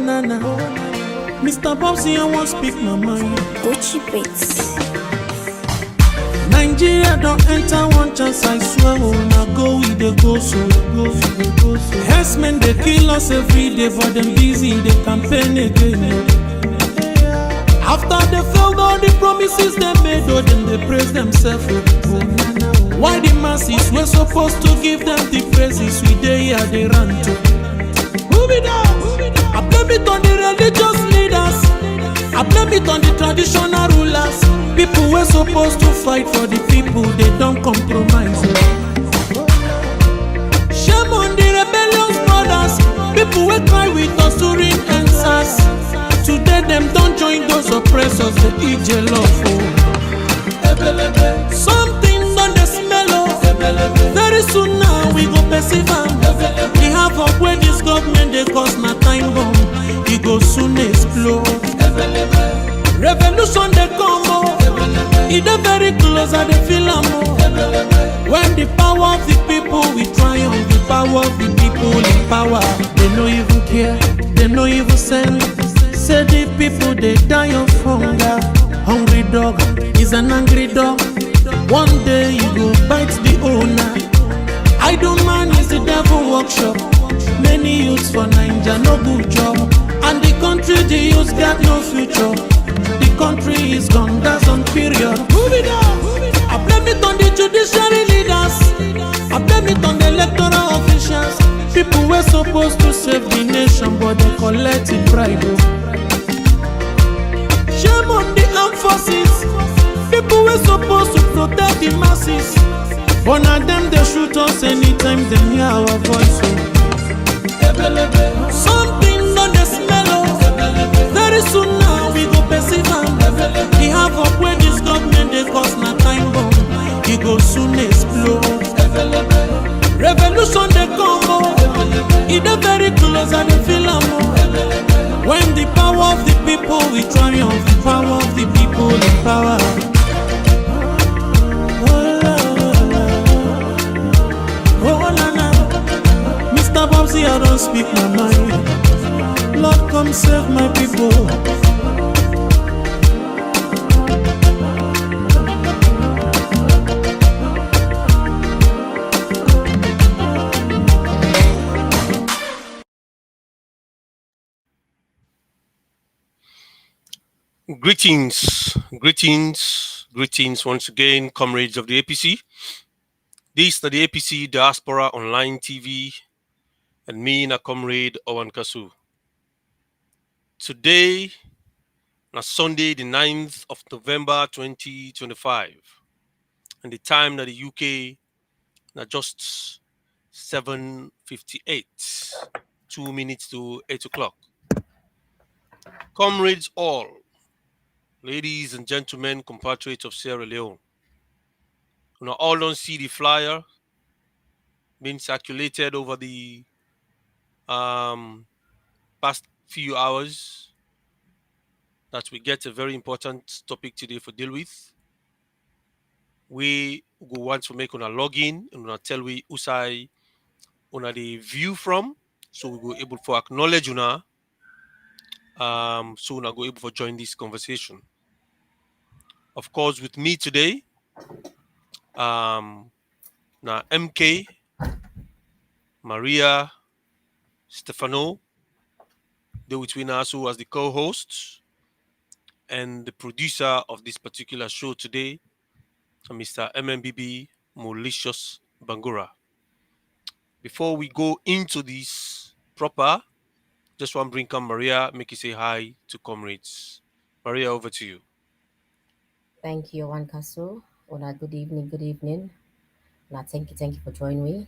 nana. Mr. Bobsy, I won't speak my mind. Gucci Beats. Nigeria don't enter one chance, I swear. Oh, now go with the go so. Herdsmen they kill us every day, but them busy they campaign again. After they failed all the promises they made, oh, then they praise themselves. Oh, why the masses were supposed to give them the praises we they here they run to? Move it down. I blame it on the religious leaders. I blame it on the traditional rulers. People were supposed to fight for the people, they don't compromise. Shame on the rebellious brothers. People will cry with us during answers. Today them don't join those oppressors, they eat love. Something on the smell of. Very soon now we go perceive them. We have up where this government they cause my time bomb. It go soon explode. Revolution they come oh. It they very close and they feel more. When the power of the people we triumph, the power of the people in power. They no even care, they no even send. Say the people they die of hunger. Hungry dog is an angry dog. One day you go bite the owner. Idle man is the devil workshop. Many youths for Nigeria no good job. And the country the youths got no future. The country is gone, that's on period. Move it on. I blame it on the judiciary leaders. I blame it on the electoral officials. People were supposed to save the nation, but they collected bribe. Shame on the armed forces. People were supposed to protect the masses, but now them they shoot us anytime they hear our voice. Something on the smell of. Very soon now we go perceive them. We have up where this government they cause my time bomb. It go soon explode. Revolution they come oh. It they very close and they feel more. When the power of the people we triumph, the power of the people in power. Mr. Bobsy, I don't speak my mind. Lord, come save my people. Greetings once again, comrades of the APC. This is the APC Diaspora Online TV, and me, na comrade OrWanKasu. Today, na Sunday, the 9th of November 2025, and the time that the UK na just 7:58, 2 minutes to 8 o'clock. Comrades all, ladies and gentlemen, compatriots of Sierra Leone, you all don't see the flyer being circulated over the past few hours that we get a very important topic today for deal with. We go want to make on a login and tell we usai on the view from, so we go able to acknowledge una so we go able to join this conversation. Of course, with me today, na MK, Maria, Stefano, they between us who as the co-host and the producer of this particular show today, Mr. MMBB Malicious Bangura. Before we go into this proper, just want to bring come Maria, make you say hi to comrades. Maria, over to you. Thank you, OrWanKasu. Una, good evening. Una, thank you for joining me.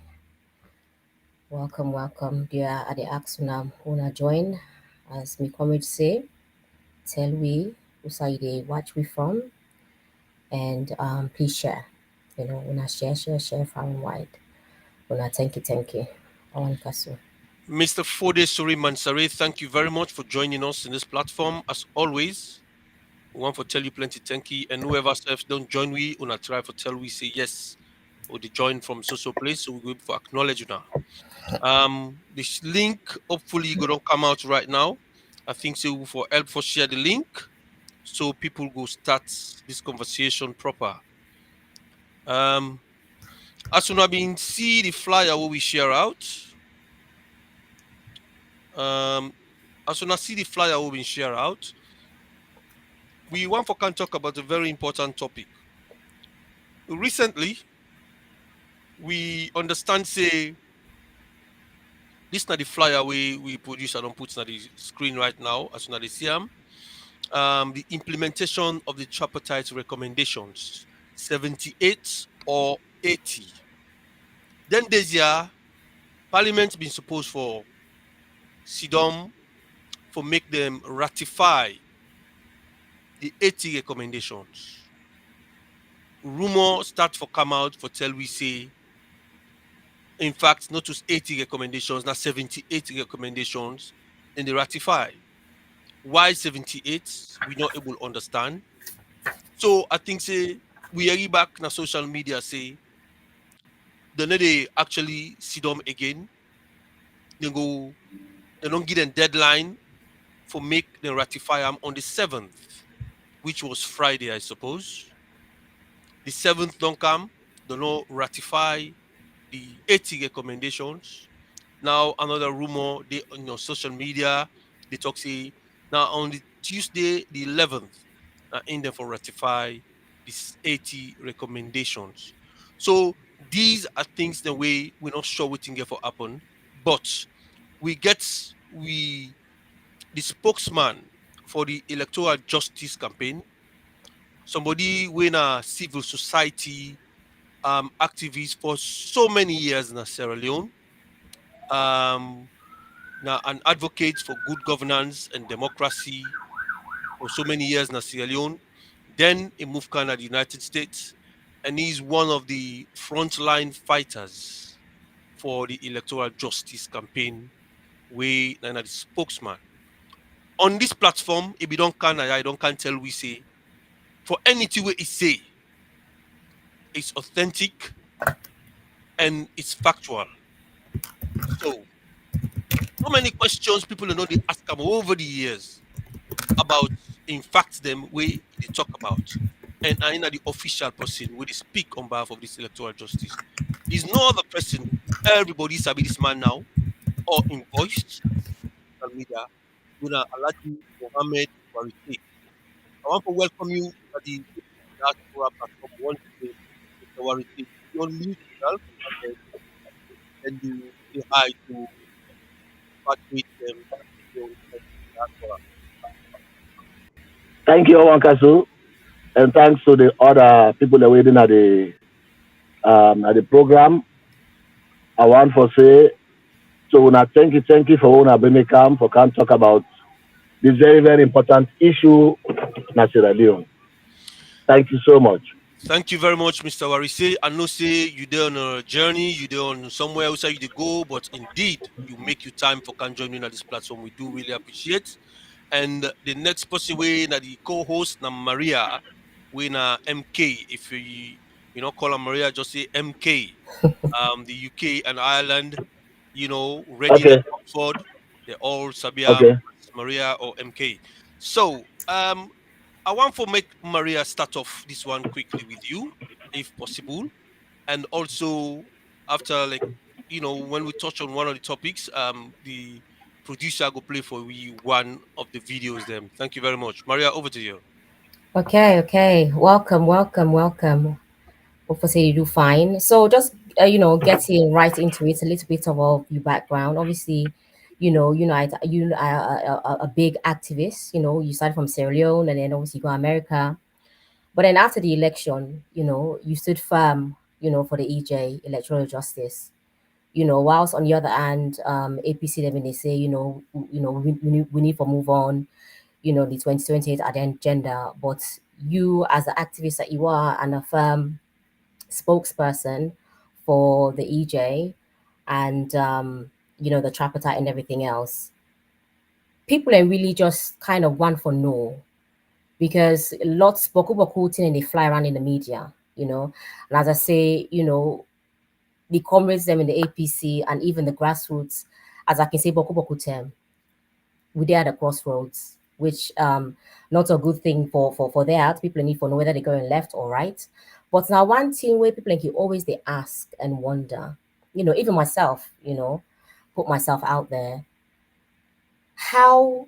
Welcome. Dear Ade Aksuna, una join. As me comrades say, tell we usai they watch we from, and please share. Una share far and wide. Una, thank you, OrWanKasu. Mr. Fode Suri Mansare, thank you very much for joining us in this platform. As always, we want to tell you plenty thank you, and whoever else don't join we, una try for tell we say yes, or they join from social place, so we will acknowledge you now. This link hopefully gonna come out right now. I think so for help for share the link so people go start this conversation proper. Um, as soon as been see the flyer what we share out, um, as soon as see the flyer what we share out, we want for can talk about a very important topic. Recently, we understand say this not the flyer we produce and don't put on the screen right now as soon as they see them. The implementation of the tripartite recommendations 78 or 80. Then this year, Parliament been supposed for SIDOM for make them ratify the 80 recommendations. Rumor start for come out for tell we say, in fact, not just 80 recommendations, not 78 recommendations, then they ratify. Why 78? We not able to understand. So I think say we are back na social media say then they actually see them again. They go they don't give them deadline for make them ratify them on the 7th, which was Friday, I suppose. The 7th don't come, they don't ratify the 80 recommendations. Now another rumor they on your social media they talk say now on the Tuesday the 11th in them for ratify these 80 recommendations. So these are things the way we're not sure what thing get for happen, but we get we the spokesman for the electoral justice campaign, somebody when a civil society activist for so many years in Sierra Leone. Um, Now, an advocate for good governance and democracy for so many years in Sierra Leone. Then he moved to the United States, and he's one of the frontline fighters for the electoral justice campaign. We and the spokesman on this platform. If you don't can, I don't can tell we say for anything we say, it's authentic and it's factual. So, so many questions people don't know they ask him over the years about in fact them we they talk about and I know the official person where they speak on behalf of this electoral justice is no other person everybody sabi this man now or in voice social media with Alhaji Mohamed Warissay. I want to welcome you to the diaspora platform once again, Mr. Warissay. You unmute yourself and then you say hi to patriot people of the diaspora. Thank you, OrWanKasu, and thanks to the other people that are waiting at the program. I want to say so una thank you for una bring me come for can talk about this very, very important issue in Sierra Leone. Thank you so much. Thank you very much, Mr. Warissay. I know say you there on a journey, you there on somewhere outside you dey go, but indeed you make your time for can join in at this platform. We do really appreciate. And the next person we na the co-host na Maria, we na MK. If you know call her Maria, just say MK. The UK and Ireland, Reading and Okay, Oxford, they're all Sabia, okay. Maria or MK. So I want to make Maria start off this one quickly with you, if possible, and also after when we touch on one of the topics, the producer go play for we one of the videos. Them. Thank you very much, Maria. Over to you. Okay. Welcome. Hopefully you do fine. So just getting right into it, a little bit of your background. Obviously, you are a big activist. You started from Sierra Leone and then obviously you go to America. But then after the election, you stood firm, for the EJ, electoral justice. Whilst on the other hand, APC, then when they say, we need to move on, the 2028 agenda. But you, as the activist that you are and a firm spokesperson for the EJ and, the tripartite and everything else, people are really just kind of want for no because lots boku and they fly around in the media, And as I say, the comrades them in the APC and even the grassroots, as I can say boku term, we're at a crossroads, which not a good thing for that. People need to know whether they're going left or right. But now one thing where people like you always they ask and wonder, even myself, put myself out there, how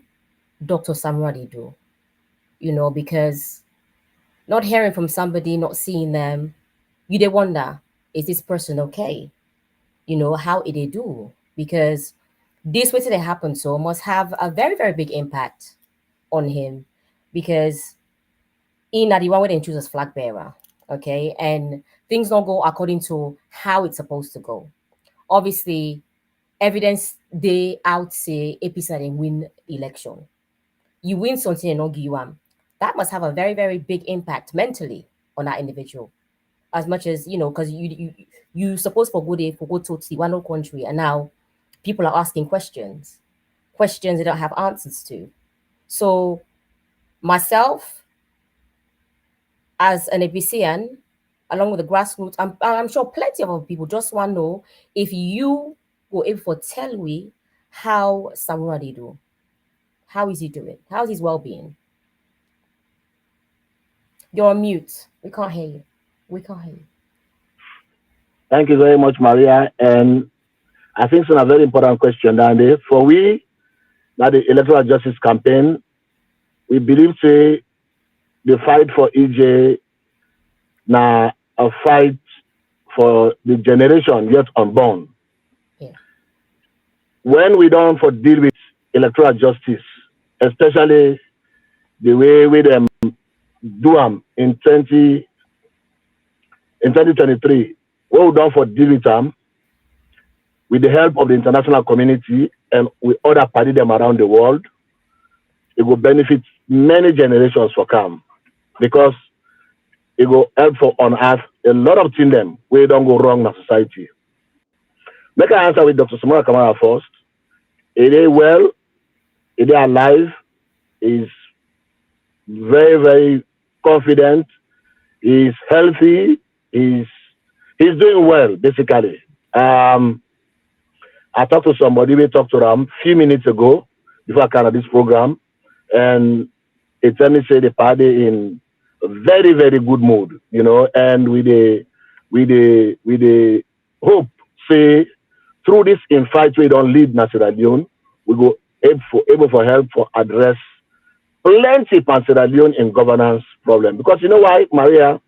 Dr. Samradi do, because not hearing from somebody, not seeing them, you they wonder, is this person okay? How did they do? Because this way that happened so must have a very, very big impact on him, because in the one way they choose as flag bearer, okay, and things don't go according to how it's supposed to go. Obviously, evidence they out say APC and win election. You win something and not give you that must have a very, very big impact mentally on that individual. As much as because you supposed for go to the one country, and now people are asking questions they don't have answers to. So myself, as an APCN, along with the grassroots, I'm sure plenty of other people just want to know if you were able to tell me how Samuradi do. How is he doing? How's his well-being? You're on mute. We can't hear you. We can't hear you. Thank you very much, Maria. And I think it's a very important question, Dandy. For we, now the electoral justice campaign, we believe say the fight for EJ now a fight for the generation yet unborn. Yeah. When we don't for deal with electoral justice, especially the way we them do them in 2023, what we done for deal with them with the help of the international community and with other parties them around the world, it will benefit many generations for come, because it will help for unearth a lot of things them where don't go wrong in the society. Make I answer with Dr. Samara Kamara first. It is well, it is alive, is very, very confident, is healthy, he's doing well, basically. I talked to somebody, we talked to them a few minutes ago before I came on this program, and it tell me say the party in a very, very good mood, and with the hope, say, through this in fight we don't lead Sierra Leone, we go able for help for address plenty of Sierra Leone in governance problem. Because you know why, Maria?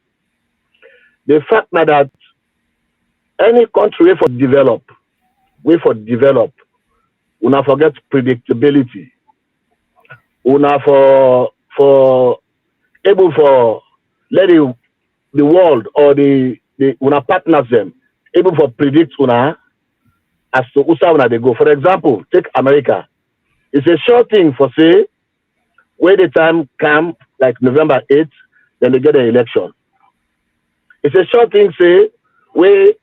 The fact that any country way for develop, we not forget predictability. We not for able for let the world or the una partners them able for predict una as to who they go. For example, take America. It's a short thing for say where the time come like November 8th, then they get an election. It's a short thing say where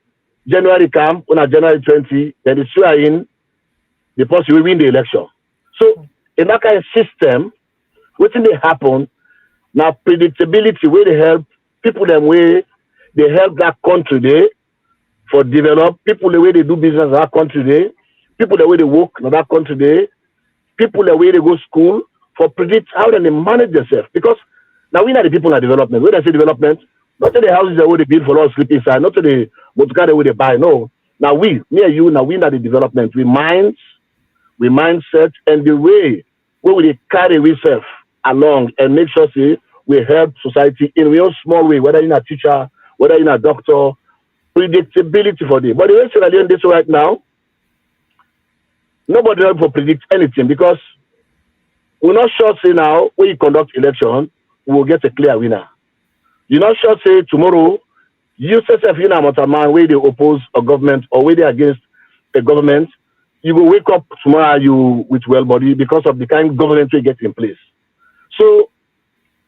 January come on January 20, then they swear in the person will win the election. So in that kind of system, what thing they happen now predictability where they help people them way they help that country there for develop, people the way they do business in that country there, people the way they work in that country there, people the way they go school for predict how they manage themselves. Because now we know the people in development. When I say development, not to the houses that they build for us sleep inside, not to the motor that they buy. No. Now me and you, now we know the development. We mindset, and the way we carry ourselves along and make sure say we help society in real small way, whether in a teacher, whether in a doctor, predictability for them. But the way Sierra Leone this right now, nobody else will predict anything, because we're not sure say now when you conduct election, we will get a clear winner. You're not sure say tomorrow, you say if you're not a man where they oppose a government or where they against a government, you will wake up tomorrow you with well body because of the kind of government we get in place. So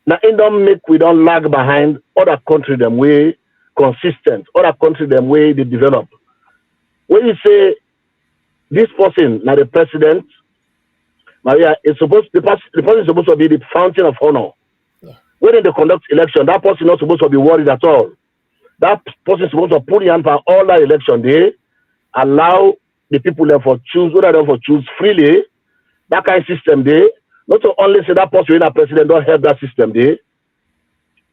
now it don't make we don't lag behind other countries them way consistent, other countries them way they develop. When you say this person, now the president, Maria, the person is supposed to be the fountain of honor. Yeah. When they conduct election, that person is not supposed to be worried at all. That person is supposed to put the hand for all that election. They allow the people there for choose, whether they for choose freely, that kind of system there. Not to only say that person that president don't help that system there.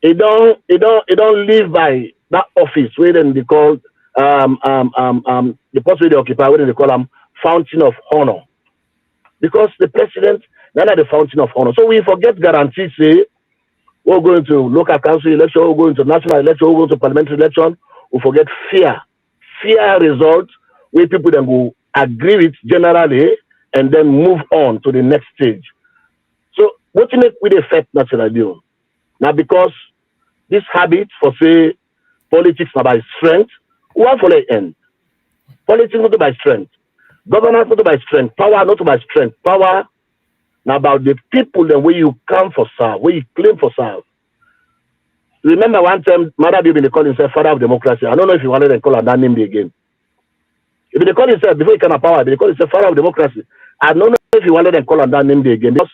It don't live by that office where then they call the post where they occupy where they call them fountain of honor. Because the president none of the fountain of honor. So we forget guarantees say we're going to local council election, we're going to national election, we're going to parliamentary election, we forget fear. Fear results where people then will agree with generally and then move on to the next stage. So what you make with the effect national deal? Now because this habit for say politics not by strength, one for the end. Politics not by strength. Governance not by strength. Power not by strength. Power now about the people the way you come for serve, where you claim for serve. Remember one time Mother Baby they call himself father of democracy. I don't know if you wanted to call that name again. If they call himself before he can have power, they call himself father of democracy. I don't know if you wanted to call on that name again. Because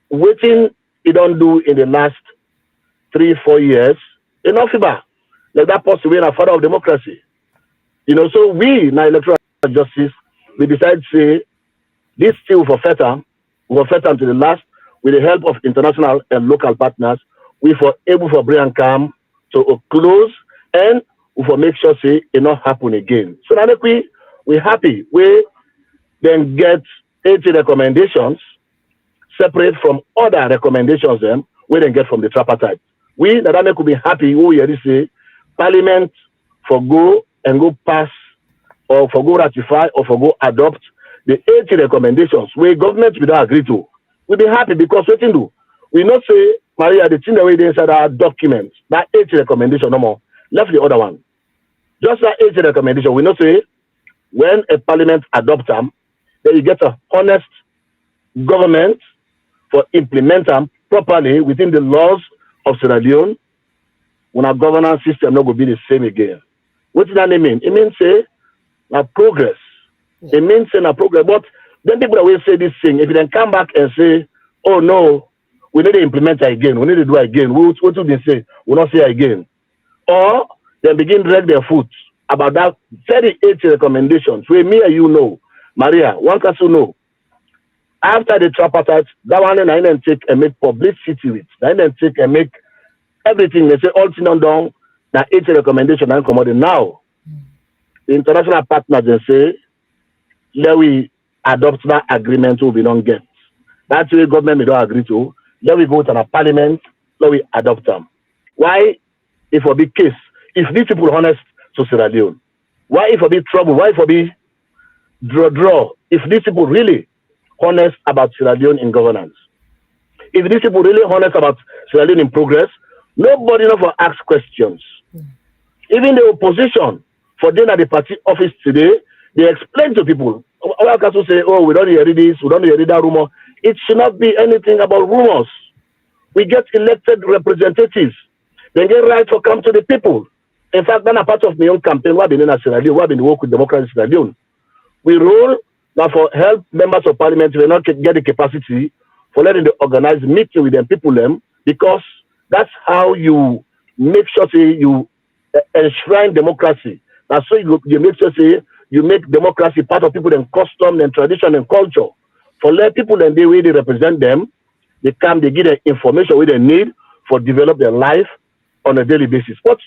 waiting he don't do in the last 3-4 years, enough about like that person being a father of democracy. You know, so we now electoral justice, we decide to say this still for FETA, we for FETA to the last, with the help of international and local partners, we for able for bring and come to a close and we for make sure say it not happen again. So now we happy we then get 80 recommendations separate from other recommendations them we then get from the tripartite. We that could be happy who you say Parliament for go and go pass or for go ratify or for go adopt the 80 recommendations where government will not agree to. We'll be happy because what you do, we not say Maria the thing the way they inside our document that 80 recommendation no more left the other one. Just that 80 recommendation we not say when a parliament adopt them, then you get a honest government for implement them properly within the laws of Sierra Leone. When our governance system not going to be the same again. What does that mean? It means say now progress. It means say now progress. But then people will say this thing. If you then come back and say, oh no, we need to implement it again. We need to do it again. What do they say? We'll not say it again. Or they begin to drag their foot about that 38 recommendations where me and you know, Maria, OrWanKasu know. After the tripartite, that one and I then take and make publicity with. I then take and make everything. They say all things done. That 80 recommendation and come out now. The international partners they say, let we adopt that agreement we don't get. That's why government may don't agree to. Let we go to the parliament, let we adopt them. Why? If a big case, if these people are honest to Sierra Leone, why if a big trouble, why if a big draw, if these people really honest about Sierra Leone in governance, if these people really honest about Sierra Leone in progress, nobody never ask questions. Even the opposition, for them at the party office today, they explain to people. OrWanKasu say, oh, we don't hear this, we don't hear that rumor. It should not be anything about rumors. We get elected representatives. They get right to come to the people. In fact, then a part of my own campaign, we have been in Sierra Leone, we have been working with Democracy in Sierra Leone. We roll now for help members of parliament to not get the capacity for letting the organize meeting with them people them, because that's how you make sure say you enshrine democracy. That's so you make sure say you make democracy part of people and custom and tradition and culture. For let people and the way they represent them, they come, they give them information where they need for develop their life on a daily basis. But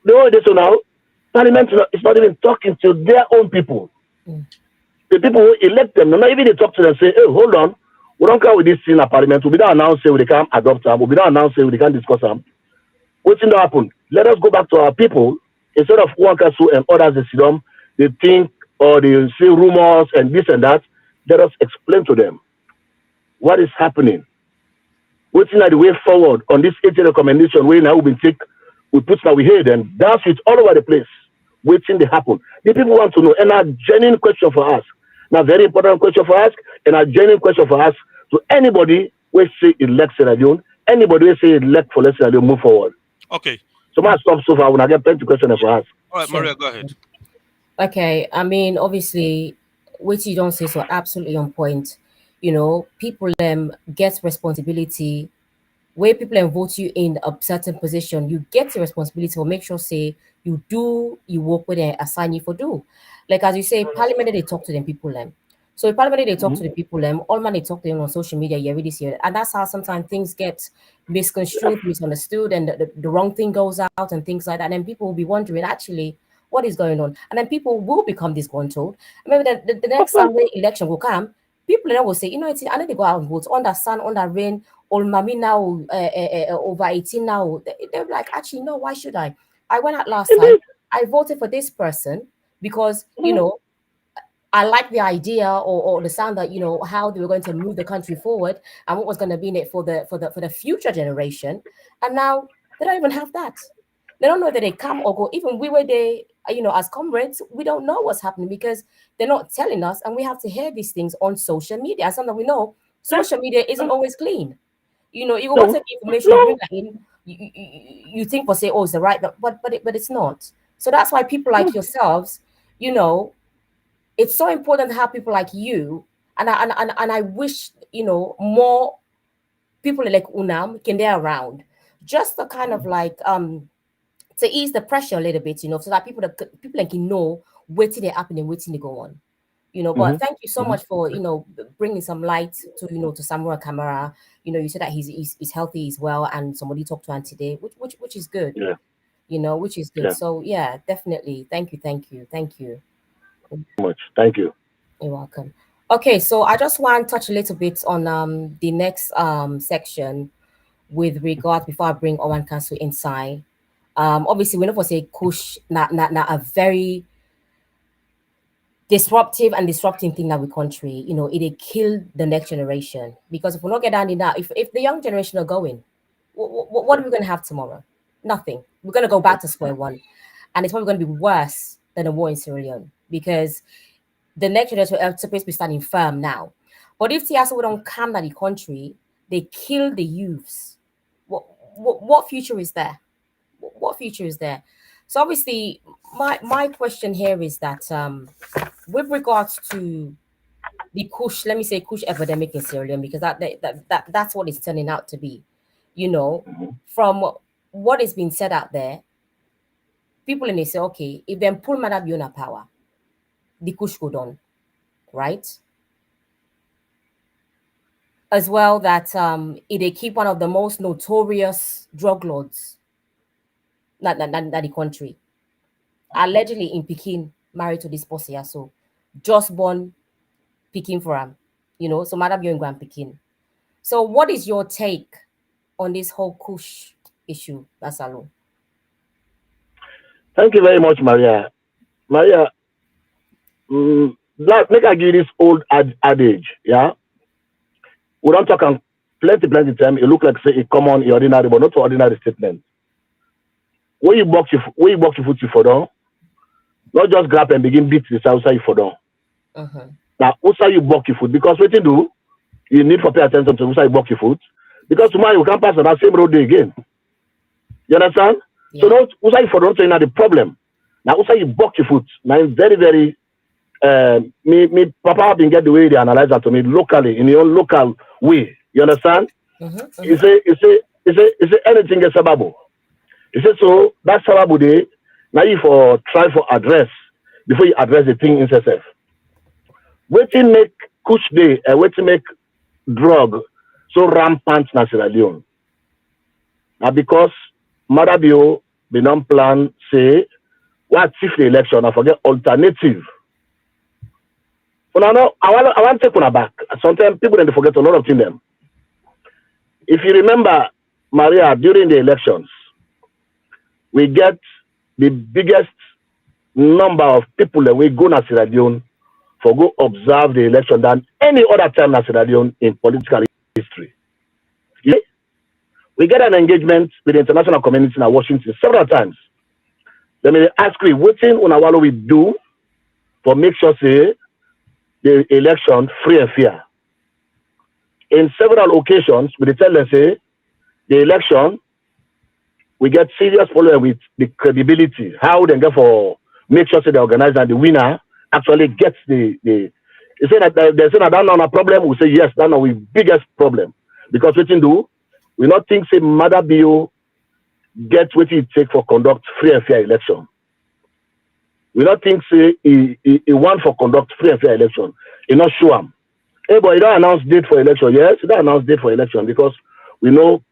the way they so now, parliament is not even talking to their own people. The people who elect them, not even they talk to them and say, hey, hold on, we don't come with this thing in parliament. We don't announce say we can adopt them. We don't announce say we can discuss them. What's going to happen? Let us go back to our people. Instead of OrWanKasu and others, they sit down, they think or they say rumors and this and that. Let us explain to them what is happening. What's in the way forward on this 80 recommendation way now we take, we put now we hear and dance it all over the place. Waiting to happen. The people want to know, and a genuine question for us. Now, very important question for us, and a genuine question for us to anybody who say elect Sierra Leone, anybody who say elect for Sierra Leone, move forward. Okay. So much stop so far. When I get plenty of questions for us. All right, Maria, go ahead. Okay, I mean, obviously, what you don't say so absolutely on point. You know, people get responsibility. Where people vote you in a certain position, you get the responsibility to make sure say you work with them, assign you for do. Like as you say, parliament they talk to them people them. So probably they talk to the people, all man they talk to them on social media, yeah, really see it. And that's how sometimes things get misconstrued, misunderstood, and the wrong thing goes out and things like that. And then people will be wondering actually what is going on. And then people will become disgruntled. And maybe the next time when election will come, people then will say, you know, it's, I know they go out and vote under sun, under rain, or mommy now over 18 now. They're like, actually, no, why should I? I went out last time, I voted for this person because, you know, I like the idea or the sound that, you know, how they were going to move the country forward and what was going to be in it for the future generation. And now they don't even have that. They don't know that they come or go. Even we were there, you know, as comrades, we don't know what's happening because they're not telling us, and we have to hear these things on social media. And something we know, social media isn't always clean. You know, you want to get information, bring that in. You think for say, oh, it's the right, but it's not. So that's why people like yourselves, you know, it's so important to have people like you, and I wish, you know, more people like Unam can be around, just to kind of like to ease the pressure a little bit, you know, so that people can know what's they happening, what's they go on, you know. But thank you so much for, you know, bringing some light to, you know, to Samuel Kamara. You know, you said that he's healthy, he's well, and somebody talked to him today, which is good. Yeah. You know, which is good. Yeah. So yeah, definitely. Thank you. Much. Thank you. You're welcome. Okay, so I just want to touch a little bit on the next section with regard before I bring OrWanKasu inside. Obviously, we know for say Kush not a very disruptive and disrupting thing that we country. You know, it kill the next generation, because if we not get down in that, if the young generation are going, what are we going to have tomorrow? Nothing. We're going to go back to square one, and it's probably going to be worse than the war in Sierra Leone, because the next generation are supposed to be standing firm now. But if TSO we don't come to the country, they kill the youths. What future is there? What future is there? So obviously, my question here is that with regards to the Kush, let me say Kush epidemic in Sierra Leone, because that's what it's turning out to be. You know, from what is being said out there, people in they say, okay, if them pull Madabiona power, the Kush go down, right? As well, that they keep one of the most notorious drug lords, not the country, allegedly in Pekin, married to this posse, so just born Pekin for him, you know. So Madam you're in Grand Pekin. So what is your take on this whole Kush issue, Basalo? Thank you very much, Maria. Maria, make I give this old adage, yeah? We don't talk on plenty time. It look like say it common, ordinary, but not for ordinary statement. When you box your foot for down, not just grab and begin beat the outside for down. Now, also you box your foot, because what you do, you need to pay attention to also you box your foot, because tomorrow you can't pass on that same road again. You understand? Yeah. So don't also you for down to the problem. Now also you box your foot. Now it's very, very me Papa been get the way they analyze that to me locally, in your own local way. You understand? You say anything is sababu. You say so that's sababu day. Now you for try for address before you address the thing in itself. Waiting make Kush day and waiting make drug so rampant in Sierra Leone. Now because Madabio be non plan say what if the election I forget alternative. Well, no, I want to take one back. Sometimes people then forget a lot of things. If you remember, Maria, during the elections, we get the biggest number of people that we go to Sierra Leone for go observe the election than any other time in Sierra Leone in political history. Yeah? We get an engagement with the international community in Washington several times. Let me ask you, what thing what we do for make sure say the election free and fair? In several occasions, we tell them say the election we get serious problem with the credibility. How they get for make sure say the organizer and the winner actually gets the. They say that they say that not a problem. We say yes, that's our biggest problem, because what you do, we not think say Mother Bio get what it take for conduct free and fair election. We not think say he want for conduct free and fair election. You not show them. Hey, but you don't announce date for election. Yes, you don't announce date for election because we know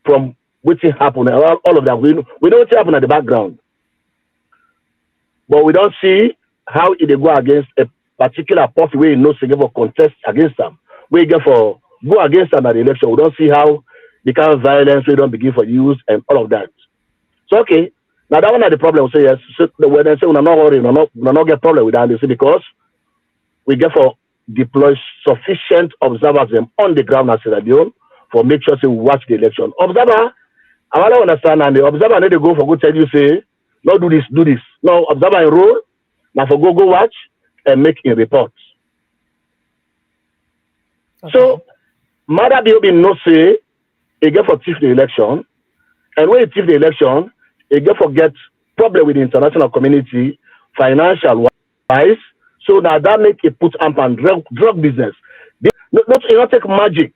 from what happened, all of that. We know what happened at the background. But we don't see how it go against a particular party where you know say for contest against them. We get for go against them at the election. We don't see how the kind of violence we don't begin for use and all of that. So okay, now that one are the problem. We say yes. So when they say we're not worried, we're not get problem with that. They say because we get for deploy sufficient observers them on the ground as Sierra Leone for make sure say we watch the election. Observer, I don't understand, and the observer need to go for go tell you say, no do this, do this. No, observer enroll, now for go watch and make a report. Okay. So Mother Bill no say he get for thief the election, and when he thief the election, he get for get problem with the international community, financial wise. So now that make a put amp and drug business. Not take magic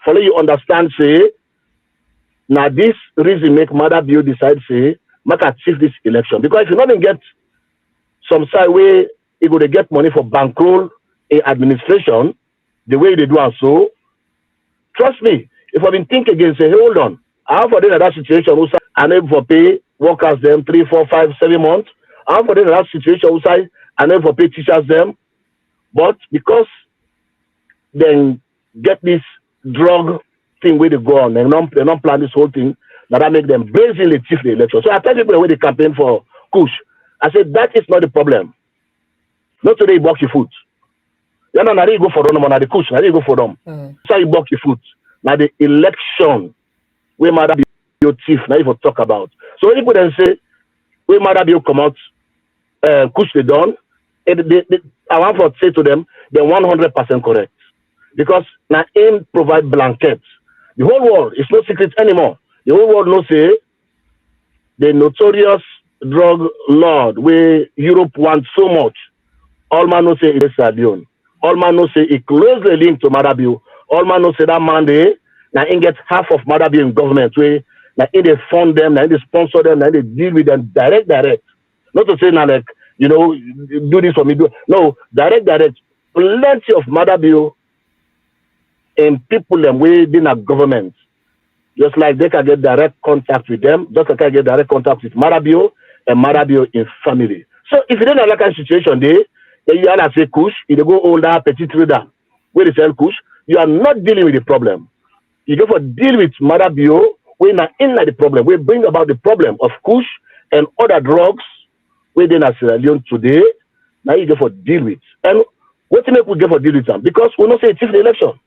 for let you understand say now this reason make Mother Bill decide say make achieve this election. Because if you not get some side way you go to get money for bankroll in administration, the way they do and so, trust me, if I've been thinking again, say, hey, hold on, I have for them that situation who say unable for pay workers them 3, 4, 5, 7 months. I have for them that situation who say unable for pay teachers them. But because then get this drug thing where they go on, they not plan this whole thing, that make them basically chief the election. So I tell people the way they campaign for Kush, I said that is not the problem. Not today you block your foot. You know, now you go for them, now the Kush, now you go for them. So you block your foot. Now the election, where Mother be your chief, now you talk about. So when people then say, where Mother be come out, Kush they done, I want to say to them, they're 100% correct. Because now aim provide blankets. The whole world is no secret anymore. The whole world knows say the notorious drug lord where Europe wants so much. All man knows say it is Sierra Leone. All man knows say it closely linked to Mother Bill. All man knows say that man they now in get half of Mother Bill in government way. Now in they fund them, now they sponsor them, now they deal with them direct. Not to say now like, you know, do this for me. No, direct. Plenty of Mother Bill and people them within a government. Just like they can get direct contact with them, just like I get direct contact with Mother Bill and Mother Bill in family. So if you don't have that kind of situation there, then you have to say Kush, if you go older, petit trader, where they sell Kush, you are not dealing with the problem. You go for deal with Mother Bill, we're not in the problem. We bring about the problem of Kush and other drugs within Sierra Leone today. Now you go for deal with. And what make we go for deal with them? Because we not say it's the election.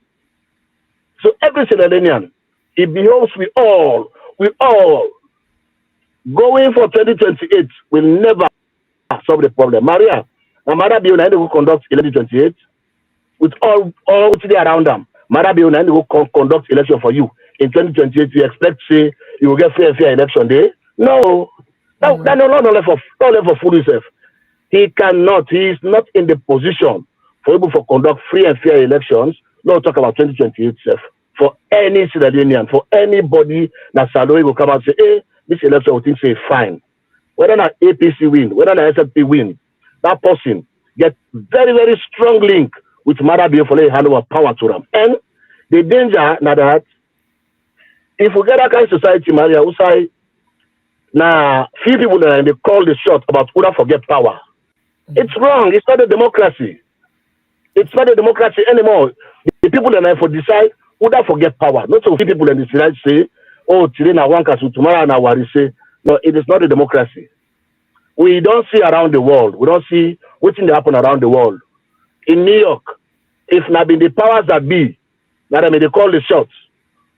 So every Sierra Leonean, it behoves we all going for 2028 will never solve the problem. Maria, Mother Bill will conduct 2028 with all today around them. Mother Bill will conduct election for you in 2028. You expect say you will get fair election day? No, no left for fool himself. He cannot. He is not in the position for able to conduct free and fair elections. No talk about 2028 self. For any Sierra Leonean, for anybody that Saloi will come out and say, hey, this election will think say fine. Whether not APC win, whether not SFP win, that person get very, very strong link with Mother Bill for hand over power to them. And the danger now that if we get that kind of society, Maria, we say now few people that they call the shot about who don't forget power. It's wrong. It's not a democracy. It's not a democracy anymore. The people that for decide who don't forget power. Not so few people in the United say, oh, today na OrWanKasu, tomorrow na Warissay. No, it is not a democracy. We don't see around the world. We don't see what's happen around the world. In New York, if not been the powers that be, that I mean they call the shots,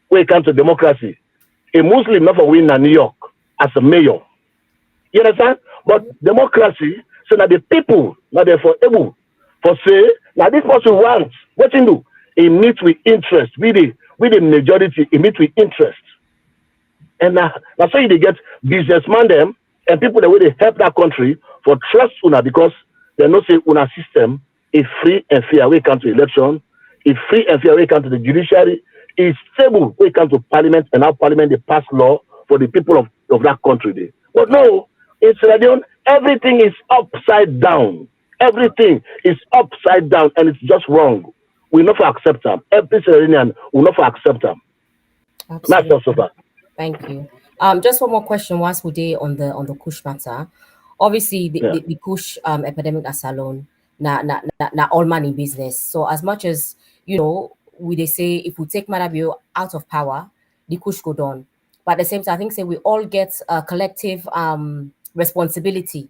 when it comes to democracy, a Muslim never win in New York as a mayor. You understand? But democracy, so that the people, not therefore able for say, now this person wants, what you do? He meets with interest, with the majority, he meets with interest. And that's why they get businessmen them and people that way they help that country for trust una because they know say una system is free and fair when it comes to election, is free and fair when it comes to the judiciary, is stable when it comes to parliament and how parliament they pass law for the people of that country. But no, in Sierra Leone, everything is upside down. Everything is upside down and it's just wrong. We not for accept them. Every Sierra will not for accept them. Absolutely. So far. Thank you. Just one more question whilst we're there on the Kush matter. Obviously, the Kush epidemic as alone, na all money business. So as much as they say if we take Marabio out of power, the Kush go down. But at the same time, I think say we all get a collective responsibility.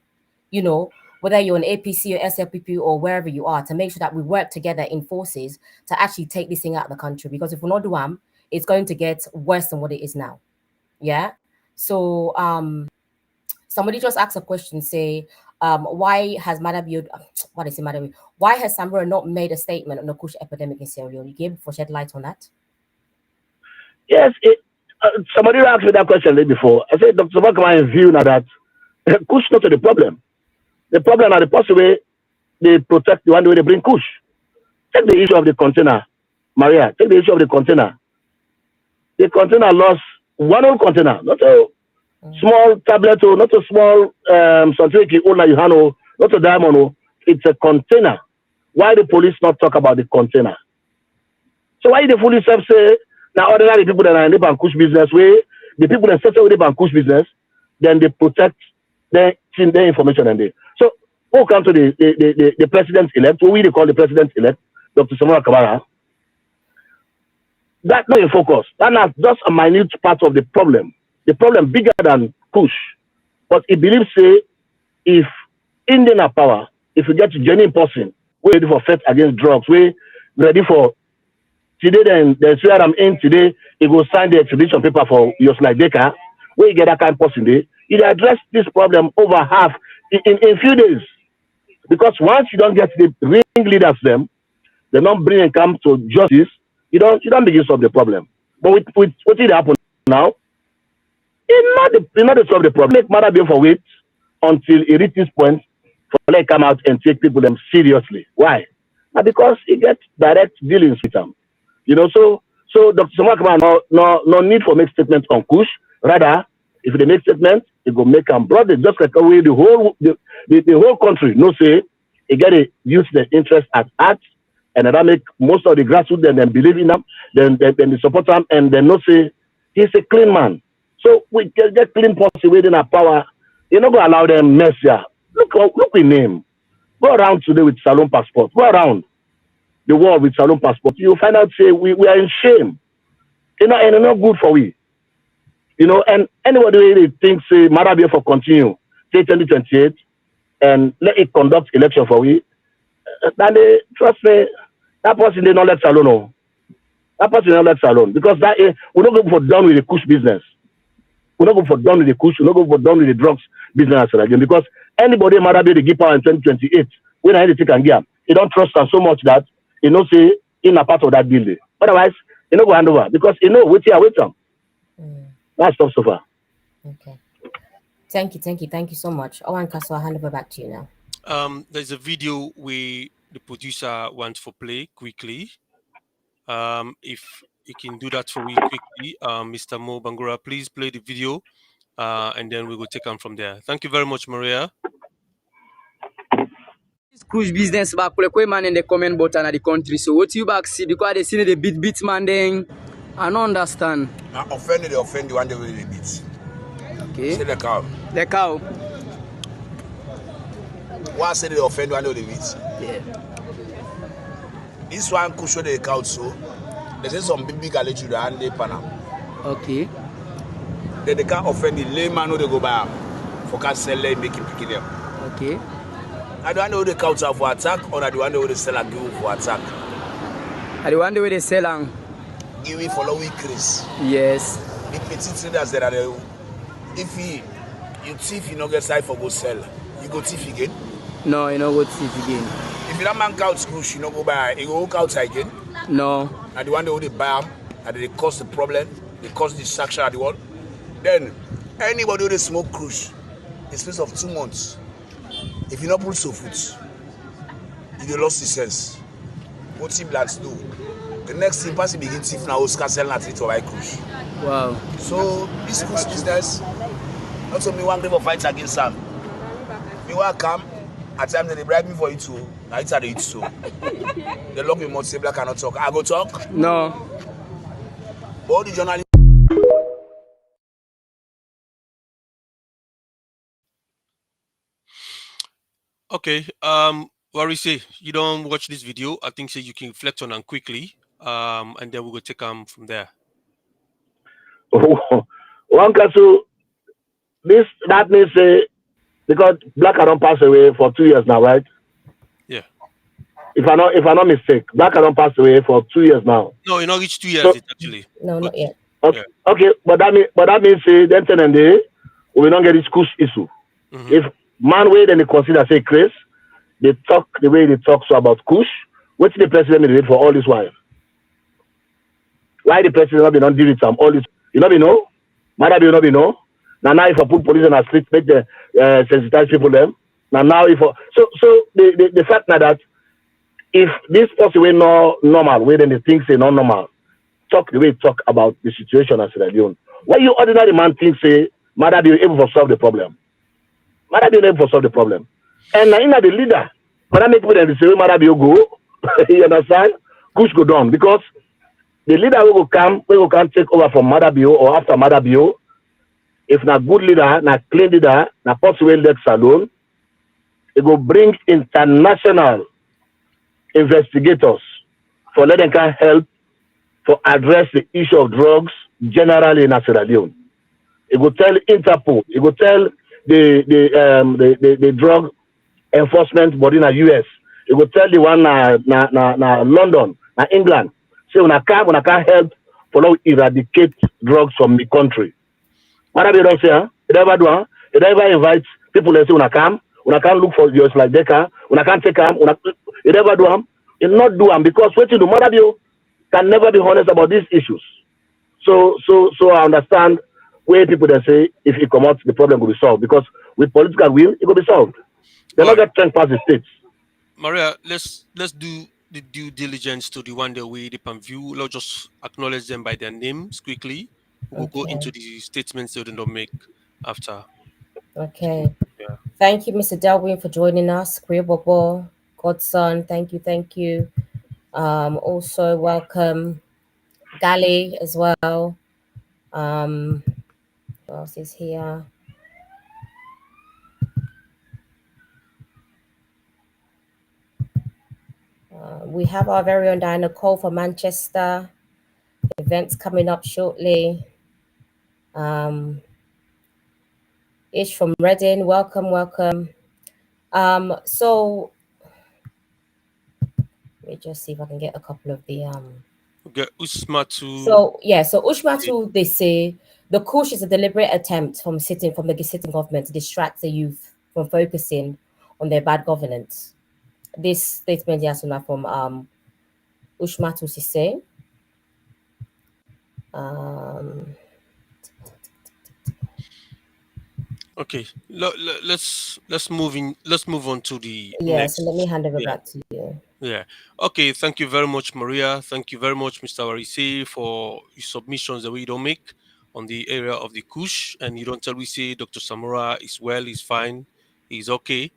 Whether you're an APC or SLPP or wherever you are, to make sure that we work together in forces to actually take this thing out of the country. Because if we're not doing, it's going to get worse than what it is now. Yeah. So somebody just asked a question, say, why has Madabio, why has Samura not made a statement on the Kush epidemic in Sierra Leone? You gave for shed light on that? Yes, somebody asked me that question before. I said, Dr. Spokesman view now that Kush not the problem. The problem are the possible way they protect the one way they bring Kush. Take the issue of the container, Maria. Take the issue of the container. The container lost one whole container, not a small tablet or not a small something you handle, not a diamond. It's a container. Why the police not talk about the container? So why the police have say now ordinary people that are in the Bankush business way, the people that settle with the Bankush business, then they protect their information and they. So who come to the president-elect, who we call the president-elect, Dr. Samura Kabara, that's not in focus. That's not just a minute part of the problem. The problem bigger than Kush. But he believes, say, if Indian are power, if you get a genuine person, we're ready for fight against drugs, we're ready for today, then where I'm in today, he will sign the extradition paper for Yoslai Deka, where you get that kind of person there. You address this problem over half in a few days. Because once you don't get the ring leaders them, they don't bring and come to justice, you don't begin to solve the problem. But with what did happen now? It's not to solve the problem. Make matter be for wait until it reaches this point for they come out and take people them seriously. Why? Now because he gets direct dealings with them. So Dr. Samakama no need for make statement on Kush. Rather, if they make statement, it will make them broader, just like the way the whole country say they get to use their interest at heart. And that make most of the grassroots then believe in them, then they support them, and then not say he's a clean man. So we get clean policy within our power. You're not going to allow them mess here. Look with name. Go around today with Salon passport. Go around the world with Salon passport. You'll find out say we are in shame. And it's not good for we. And anybody really thinks say Marabia for continue, say 2028, and let it conduct election for we. Then they, trust me, that person they not let Salon. That person not let Salon because that we're not going for done with the Kush business. We're not going for done with the Kush. We're not going for done with the drugs business again because anybody Marabia they give power in 2028 when I take and give, they don't trust them so much that say in a part of that building. Otherwise, not go hand over because wait them. That's stuff so far. Okay. Thank you so much. OrWanKasu, I'll hand over back to you now. There's a video where the producer wants for play quickly. If you can do that for me quickly, Mr. Mo Bangura, please play the video, and then we will take on from there. Thank you very much, Maria. This cruise business back for man in the comment button of the country. So what you back see because they see the beat man then I don't understand. Now offend the one they really beat. Okay. Say the cow. The cow. Why say they offend one of the beats? Yeah. This one could show the cow so. There's some big allergy to hand they panel. Okay. Then they can't offend the layman who they go by for can sell and make him pick them. Okay. I don't know the cow for attack or I don't know the seller give for attack. I don't wonder where they sell and give me follow increase. Yes. The petty traders that are if you thief you no get side for go sell. You go thief again? No, you no go thief again. If you don't man couch cruise, you no go buy, you go outside again? No. And the one they buy them, and they cause the problem, they cause distraction at the world. Then anybody who smoke cruise, in space of 2 months, if you not pull so food, you lost the sense. What team lads do? The next thing person begin thief now Oscar selling at it or buy cruise. Wow. So this cruise business, not only one group of fight against them. Me want come, At times they bribe me for it too. Now it's at it too. They lock me more say black cannot talk. I go talk. No. But all the journalists. Okay. Warissay, you don't watch this video. I think so you can reflect on them quickly. And then we'll go take them from there. OrWanKasu, that means because Black don't pass away for 2 years now, right? Yeah. If I'm not mistake, Black don't pass away for 2 years now. No, you not reached 2 years So, actually. No, But not yet. Okay, yeah. okay, but that means then 10 and day we don't get this kush issue. Mhm. If man way then they consider say Chris, they talk the way they talk so about kush. What's the president did for all this while? Why the president not been on deal with some all this? You know, know? Mother you know, know? Now if I put police on a street, make the sensitize people them. Now if so the fact now that if this person way no normal, way then the things say not normal, talk the way talk about the situation as Sierra Leone. Why you ordinary man think say mother be able to solve the problem? Mother be able to solve the problem. And now in the leader, mother make people then say mother be go. You understand? Kush go down because the leader will come take over from Mother Bio or after Mother Bio. If not good leader, not clean leader, not possible let alone, it will bring international investigators for let them can help for address the issue of drugs generally in Sierra Leone. It will tell Interpol, it will tell the drug enforcement body in the US. It will tell the one na London, na England. So when I can't help for eradicate drugs from the country. What have you done, say? You never do, huh? You never invite people and say when I can't look for yours like Deca, when I can't take them, you never do them. You not do them because what you do, Mother you can never be honest about these issues. So I understand where people they say if it come out, the problem will be solved because with political will, it will be solved. They're not get trend past the states. Maria, let's do the due diligence to the one that we dip and view. Let's just acknowledge them by their names quickly. We'll go into the statements they don't make after. Okay. Yeah. Thank you, Mr. Delwin, for joining us. Queer Bobo, Godson, thank you. Also welcome Gali as well. Who else is here? We have our very own Diana Cole from Manchester. Events coming up shortly. Ish from Reading, welcome. So let me just see if I can get a couple of the Okay, Usmatu. So Ushmatu, they say the kush is a deliberate attempt from the sitting government to distract the youth from focusing on their bad governance. This statement is from Ushmatu Sise. Okay, let's move on to the next. So let me hand over back to you. Yeah. Okay. Thank you very much, Maria. Thank you very much, Mr. Warissay, for your submissions that we don't make on the area of the Kush. And you don't tell we say Dr. Samura is well, he's fine, he's okay.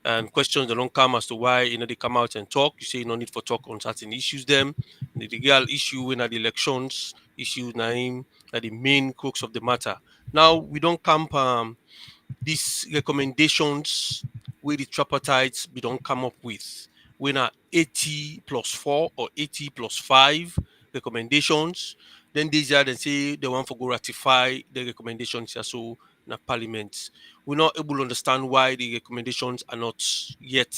And questions that don't come as to why they come out and talk. You say no need for talk on certain issues. Them the legal issue when at the elections issue name are the main crux of the matter. Now we don't camp these recommendations where the tripartites we don't come up with. When are 80+4 or 80+5 recommendations, then these are they say they want to go ratify the recommendations so in parliament. We're not able to understand why the recommendations are not yet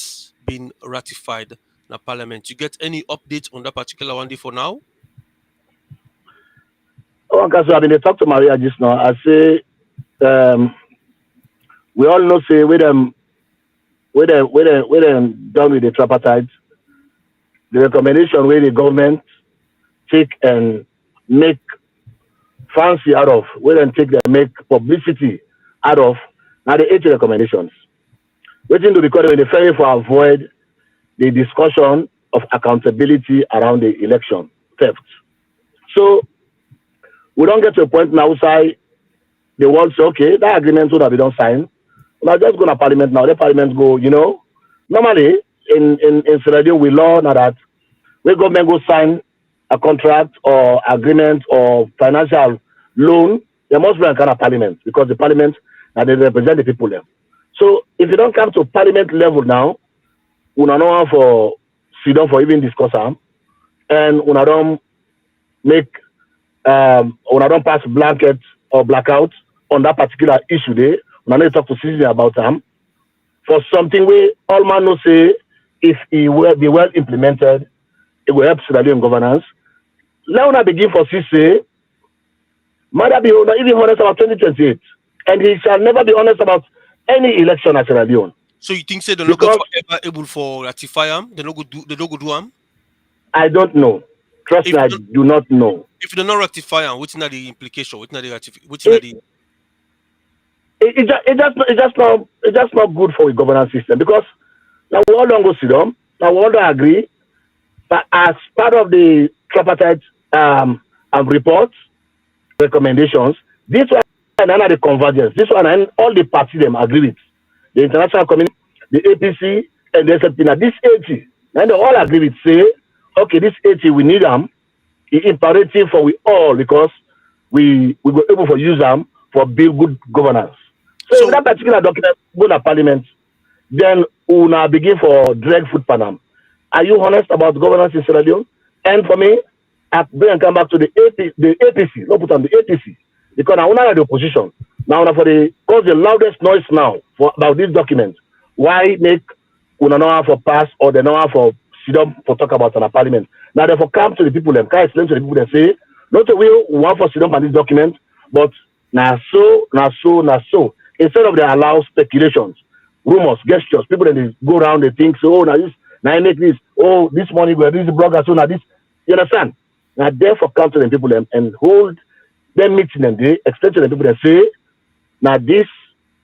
been ratified in parliament. You get any update on that particular one day for now? OrWanKasu, I mean, they talk to Maria just now. I say, we all know say with them done with the tripartite, the recommendation where the government take and make fancy out of, where them take and make publicity out of, now the 80 recommendations. Waiting to record in the ferry for avoid the discussion of accountability around the election theft. So we don't get to a point now outside the world say, okay, that agreement would have been done signed. Now just go to parliament now. The parliament go, normally in Sierra Leone, we learn that when government go sign a contract or agreement or financial loan, there must be a kind of parliament because the parliament now they represent the people there. So if you don't come to parliament level now, we don't know for sit down for even discuss them, and we don't make we don't pass blanket or blackout on that particular issue there. We don't talk to citizens about them for something where all man know say if it will be well implemented, it will help Sierra Leone governance. Let us begin for CC. Mother be even honest about 2028, and he shall never be honest about any election at Sierra Leone. So you think say they're not going forever able for ratify them? They don't go do them? I don't know. Trust me, I do not know. If they not rectify them, what's not the implication? What's not the It's just not good for the governance system because now we all don't go sit down. Now we all don't agree. But as part of the tripartite reports, recommendations, this one and the convergence, this one and all the parties them agree with. The international community, the APC, and the SLP. Now this 80, and they all agree with say, okay, this 80 we need them. It's imperative for we all because we were able to use them for build good governance. So if that particular document go to Parliament, then we now begin for drag food panam. Are you honest about governance in Sierra Leone? And for me, I bring and come back to the APC. Not put on the APC because now we are the opposition. Now for the cause the loudest noise now for about this document. Why make we not have for pass or they not have for sit down for talk about in a Parliament? Now therefore come to the people and can explain to the people and say not a will we want for sit down on this document, but now so. Instead of they allow speculations, rumors, gestures, people that they go around, they think, so, now I make this, this money, this blogger, so now this, you understand? Now, therefore, come to the people and hold them meeting and they explain to the people and say, now this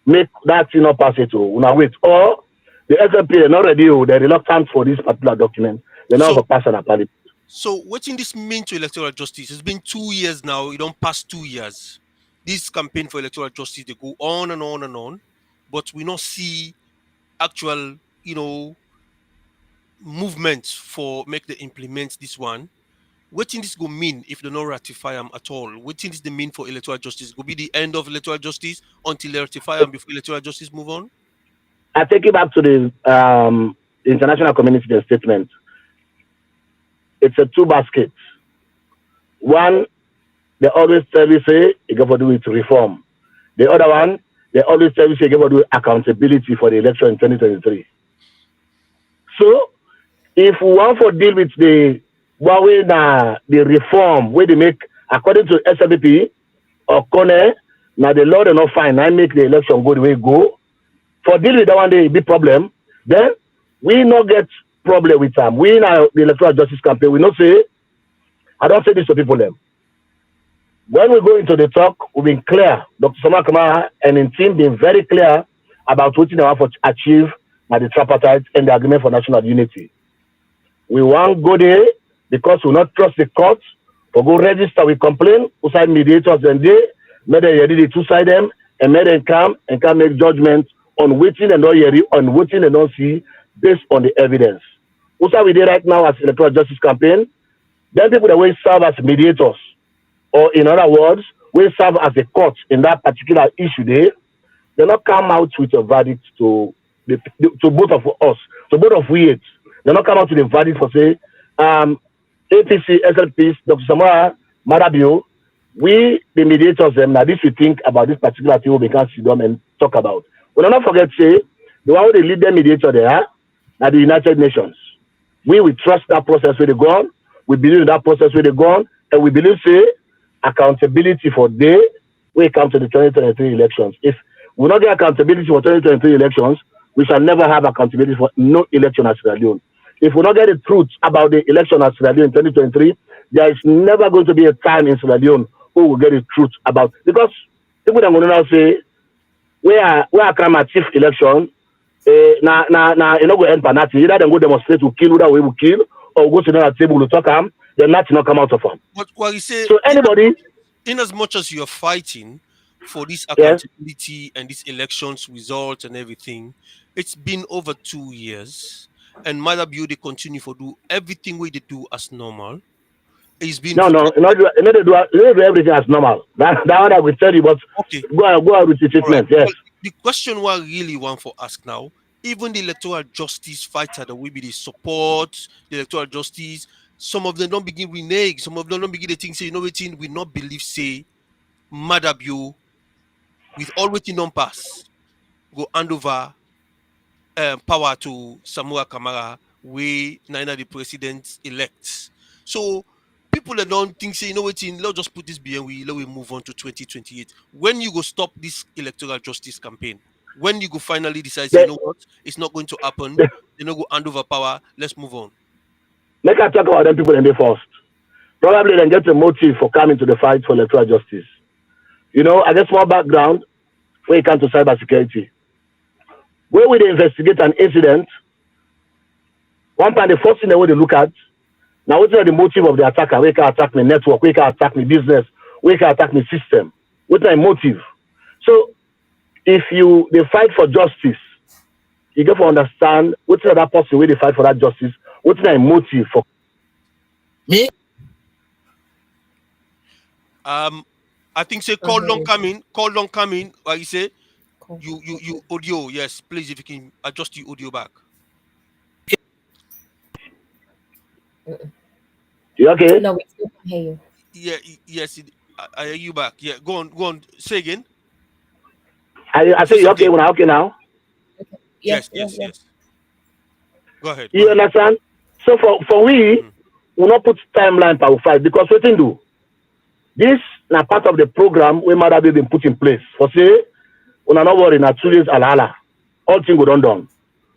make that thing not pass it to, now wait, or the SLP, they're not ready, they're reluctant for this particular document, they're not for passing a party. So, what's in this mean to electoral justice? It's been 2 years now, it don't pass 2 years. This campaign for electoral justice, they go on and on and on, but we don't see actual, movements for make the implement this one. What thing this go mean if they don't ratify them at all? What thing this they mean for electoral justice? Go be the end of electoral justice until they ratify them before electoral justice move on? I take it back to the international community statement. It's a two baskets. One, they always tell you say you got to do it to reform. The other one, they always tell you say you got to do accountability for the election in 2023. So if we want to deal with the reform where they make according to SLP or CONE, now the law they not fine, I make the election go the way it go. For deal with that one day big problem, then we not get problem with them. We now the electoral justice campaign, we not say, I don't say this to people them. When we go into the talk, we've been clear. Dr. Sama Kamara and his team been very clear about what they want to achieve by the tripartite and the agreement for national unity. We want to go there because we not trust the courts. We go register, we complain, we side mediators and they made the two side them and made them come and can make judgment on waiting and not hearing, on waiting and not see based on the evidence. What we do right now as electoral justice campaign, then people that will serve as mediators. Or in other words, we serve as a court in that particular issue there, they not come out with a verdict to both of us, to both of we. They not come out with a verdict for say, APC, SLP, Dr. Samara, Marabio, we, the mediators, them, now this we think about this particular thing we can sit down and talk about. We don't forget say, the one who they lead the mediator there, are the United Nations. We will trust that process where they go on, we believe in that process where they go on, and we believe say, accountability for day when it comes to the 2023 elections. If we not get accountability for 2023 elections, we shall never have accountability for no election at Sierra Leone. If we not get the truth about the election at Sierra Leone in 2023, there is never going to be a time in Sierra Leone who will get the truth about, because people are going to now say, where come a chief election, you know, go end penalty. Either they go demonstrate to kill, who we will kill, or go to another table to talk them. Then nothing not come out of them. But what you say, so anybody, in as much as you're fighting for this Yes. accountability and this elections results and everything, it's been over 2 years, and Mother Bio they continue for do everything we they do as normal. It's been No, for no, you know, they do everything as normal. That one I will tell you, but okay. go out with the All right. treatment. Yes. Well, the question what I really want for ask now, even the electoral justice fighter that we be the support, the electoral justice, some of them don't begin renege, some of them don't begin the thing say, you know what, we not believe say Madabio with all waiting on pass go hand over power to Samura Kamara, we neither the president elects. So people that don't think say, you know what, let's just put this behind we let we move on to 2028. When you go stop this electoral justice campaign, when you go finally decide, say, you They, know what, it's not going to happen, they, you know, go hand over power, let's move on. make I talk about them people in the first. Probably then get a motive for coming to the fight for electoral justice. You know, I get small background when it comes to cybersecurity. When we investigate an incident, one time the first thing they want to look at, now what is the motive of the attacker? We can attack my network, we can attack my business, we can attack my system. What's my motive? So if they fight for justice, you get to understand what's that person where they fight for that justice, what's my motive for me? I think say call don't come in, like you say, you audio, yes, please if you can adjust your audio back. You okay? No, we still can't hear you. Yeah, yes, I hear you back. Yeah, go on, say again. I say you okay when I okay now? Yes. Go ahead. You understand? So for we not put timeline for fight because what do? This na part of the program we might have been put in place. For say, we are not worried na 2 days alala. All things go done.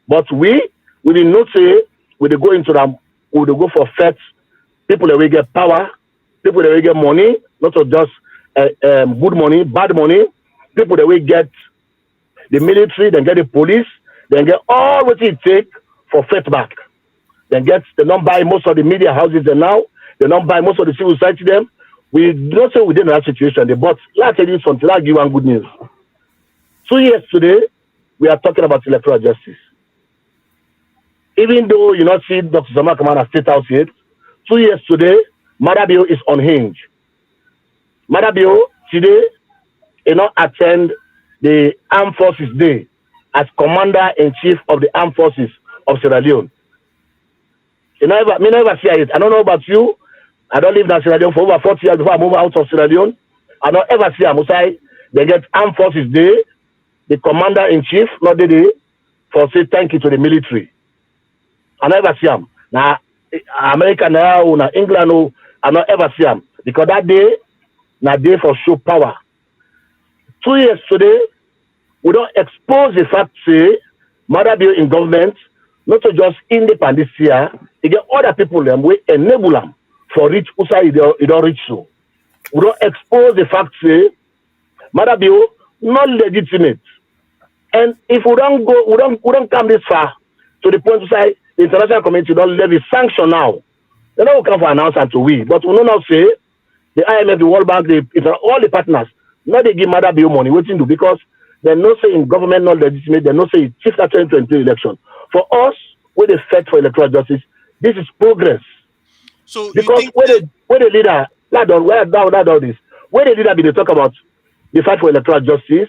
But we did not say we dey go into them, we dey go for feds, people that will get power, people that will get money, not just good money, bad money, people that will get the military, then get the police, then get all what it take for fed back. Then get they don't buy most of the media houses them now, they don't buy most of the civil society them. We don't say we didn't have that situation, but let's tell you something, I'll give you one good news. 2 years today, we are talking about electoral justice. Even though you not see Dr. Samura Kamara State House yet, 2 years today, Madabio is unhinged. Madabio today did not attend the Armed Forces Day as Commander-in-Chief of the Armed Forces of Sierra Leone. Me never see it. I don't know about you. I don't live in Sierra Leone for over 40 years before I move out of Sierra Leone. I don't ever see Amusai. They get Armed Forces Day, the Commander-in-Chief, not the day, for say thank you to the military. I never see them. Now, America now, now England, I not ever see them. Because that day, na day for show power. 2 years today, we don't expose the fact, say, Madabio in government, not to just independent here, they get other people them, we enable them for reach outside you don't reach so. We don't expose the fact, say, Madabio not legitimate. And if we don't come this far to the point to say the international community don't levy sanction now. They don't come for announcement to we, but we don't now say the IMF, the World Bank, all the partners, not they give Madabio money, waiting to because they no say in government not legitimate, they no say it's 2023 election. For us, we they fight for electoral justice. This is progress. So because where the leader, where the leader be they talk about the fight for electoral justice,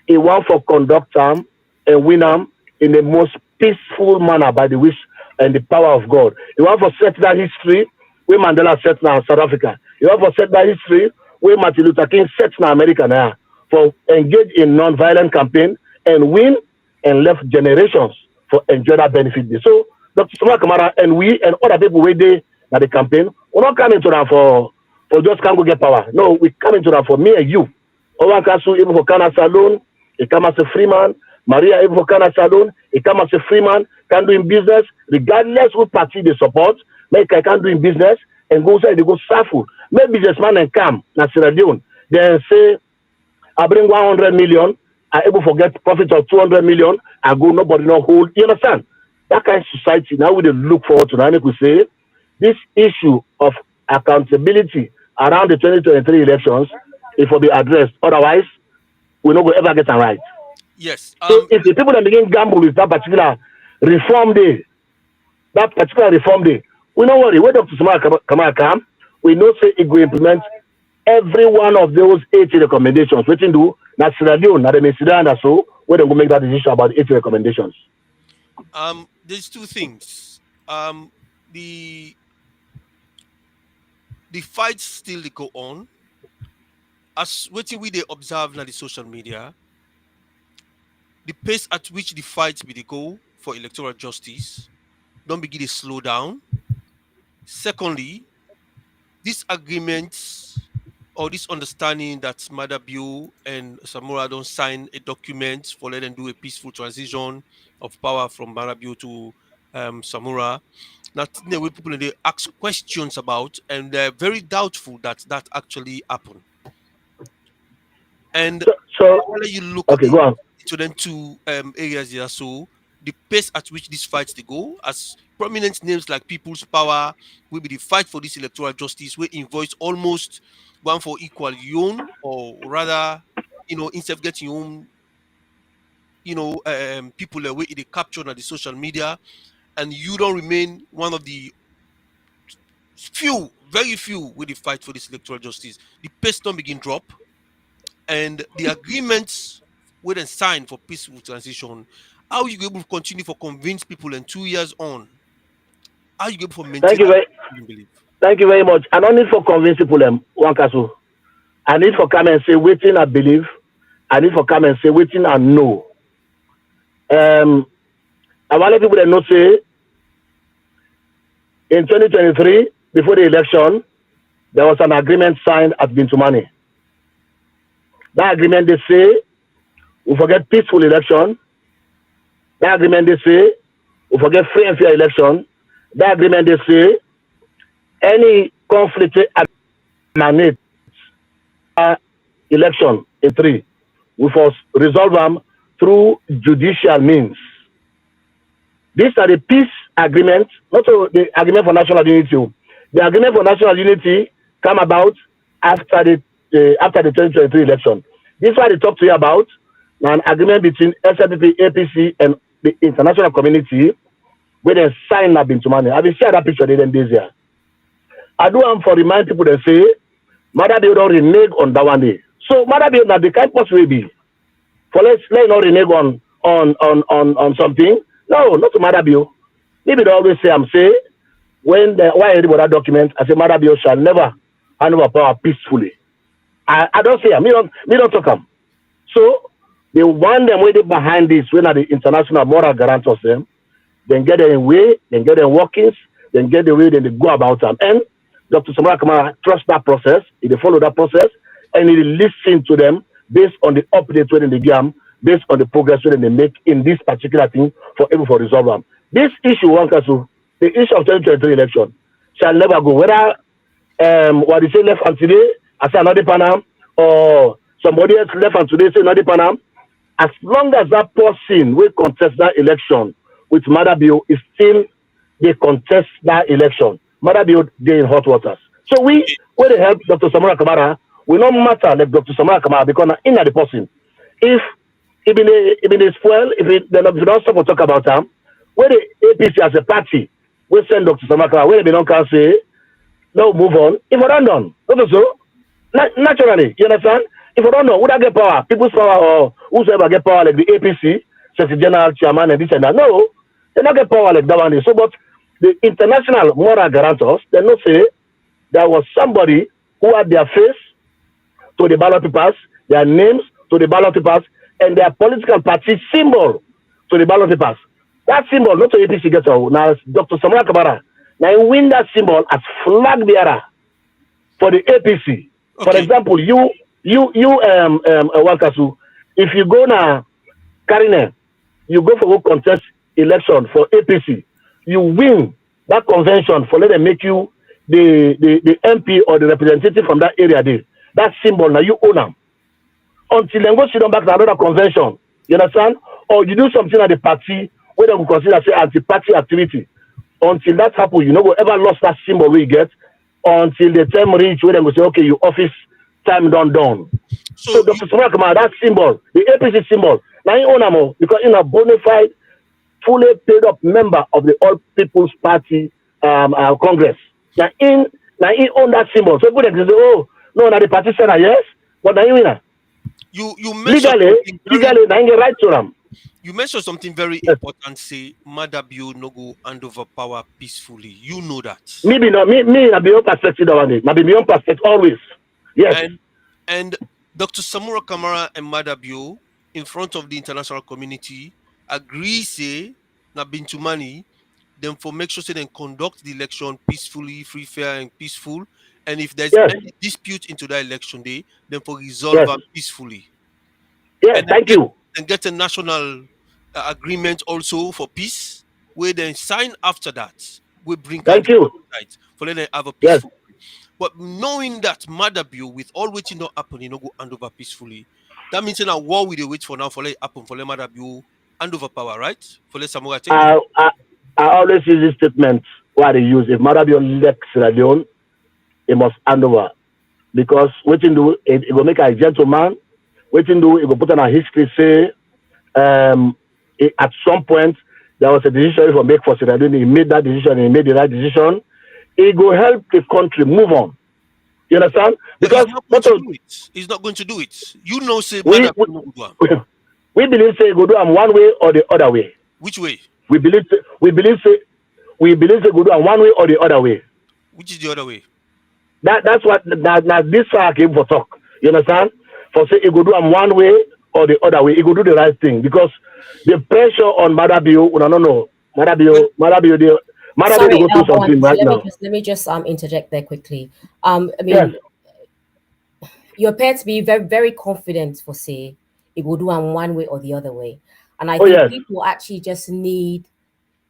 he want for conduct them and win them in the most peaceful manner by the wish and the power of God. He want for set that history where Mandela set now in South Africa. He want for set that history where Martin Luther King set now America now for engage in non-violent campaign and win and left generations for enjoy that benefit. So Dr. Samura Kamara and we and other people where they at the campaign, we're not coming to them for just can't go get power. No, we coming to them for me and you. OrWanKasu even for Kana Salon, he come as a free man. Maria even for Kana Salon, he come as a free man, can do in business, regardless what party they support, make I can do in business and go say they go suffer. Make businessman and come, na Sierra Leone. Then say, I bring 100 million, I able to get profit of 200 million, I go, nobody no hold. You understand? That kind of society, now we look forward to now, we say, this issue of accountability around the 2023 elections, it will be addressed. Otherwise, we not go ever get it right. Yes. So if the people that begin gamble with that particular reform day, we don't worry. When Dr. Kamara come, we know say it will implement every one of those 80 recommendations. What you do, na Sierra Leone, na the Sudan, and so we don't go make that decision about 80 recommendations. There's two things. The fights still go on. As waiting we they observe na the social media, the pace at which the fights be they go for electoral justice don't begin to slow down. Secondly, these agreements or this understanding that Madabio and Samura don't sign a document for let them do a peaceful transition of power from Madabio to Samura. That's the way people they ask questions about, and they're very doubtful that actually happened. And So when you look okay, at go on. to them two areas here, so the pace at which these fights they go, as prominent names like People's Power will be the fight for this electoral justice, we invoice almost one for equal own, or rather, instead of getting your own, people away they capture on the social media, and you don't remain one of the few, very few, with the fight for this electoral justice. The pace don't begin drop, and the agreements we then sign for peaceful transition. How you able to continue for convince people and 2 years on? How you able to maintain that belief? Thank you very much. I don't need for convince people OrWanKasu. I need for come and say waiting I believe. I need for come and say waiting I know. I want people that know say in 2023, before the election, there was an agreement signed at Bintumani. That agreement they say we forget peaceful election. That agreement they say we forget free and fair election. That agreement they say any conflict emanate election in 3, we first resolve them through judicial means. These are the peace agreements, not the agreement for national unity. The agreement for national unity come about after the 2023 election. This is what they talk to you about, an agreement between SLPP, APC, and the international community, where they sign up into money. I will share that picture then this year. I do want to remind people that say, Mother Bill don't renege on that one day. So Mother Bill now the kind of will be for let's not renege on something. No, not to Mother Bill. Maybe they always say when why I read that document, I say Mother Bill shall never hand over power peacefully. I don't say me don't talk them. So they want them waiting behind this when are the international moral guarantors them, then get their way, then get their workings, then get the way, then they go about them. And Dr. Samara Kamara trust that process, he follow that process, and he listen to them based on the updates within the game, based on the progress within they make in this particular thing for able to resolve them. This issue, OrWanKasu, the issue of 2023 election, shall never go. Whether what they say left and today, I say another Panam, or somebody else left and today say another Panam, as long as that person will contest that election with Madabio is still they contest that election. Madabio they in hot waters. So we they help Dr. Samara Kamara, we not matter like Dr. Samara Kamara because in the person. If they spoil, if they don't stop to talk about them, where the APC as a party, we send Dr. Samara Kamara, where they don't can say, no, move on. If we don't done, so naturally, you understand? If we don't know, would I get power? People's power or whosoever get power like the APC, Secretary General, Chairman, and this and that. No, they don't get power like that one. So, but the international moral guarantors, they not say there was somebody who had their face to the ballot papers, their names to the ballot papers, and their political party symbol to the ballot papers. That symbol, not to APC gets out. Now, Dr. Samara Kamara, now you win that symbol as flag bearer for the APC. Okay. For example, you OrWanKasu, if you go now, Karine, you go for a contest election for APC, you win that convention for let them make you the MP or the representative from that area there. That symbol now you own them. Until then go sit down back to another convention. You understand? Or you do something at the party where they will consider say anti-party activity. Until that happens, you know, ever lost that symbol we get until the term reach where they will say, okay, you office time done. So So Dr. Samuel Kamara, that symbol, the APC symbol, now he own them because in a bona fide, fully paid up member of the All People's Party Congress. Now he own that symbol. So people can say, oh no, now the party said yes, but now he winner. you mentioned Legally, now he get right to them. you mentioned something very Yes. important. Say Madabio no go hand over power peacefully. You know that. Maybe not me na be your perspective that one day. Na be my own perspective always. Yes. And Dr. Samura Kamara and Madabio in front of the international community agree say na Bintumani then for make sure say they conduct the election peacefully, free, fair, and peaceful. And if there's Yes. any dispute into that election day, then for resolve Yes. them peacefully. Yes. And then Thank you. get a national agreement also for peace, where then sign after that, we bring Thank you. right for let them have a Yes. peaceful. But knowing that Madabio with all waiting not happen, you know, go hand over peacefully. That means in a war we dey wait for now for let it happen for let Madabio hand over power, right? For let Samura take I, the I I always use this statement why they use if Marabion left Sierra Leone, he must hand over. Because waiting do it will make a gentleman, waiting do it will put on a history say at some point there was a decision for make for Sierra Leone, he made that decision, he made the right decision. It will help the country move on. You understand? But Because he's not going to do it. He's not going to do it. You know, say we, Madabio no go do am. we believe say go do them one way or the other way. Which way? We believe say go do them one way or the other way. Which is the other way? That's what now this far I came for talk. You understand? For say it go do them one way or the other way. It go do the right thing because the pressure on Madabio, no. Madabio Sorry, go through something right now. let me just interject there quickly. I mean, yes. You appear to be very, very confident for say it will do one way or the other way. And I think people actually just need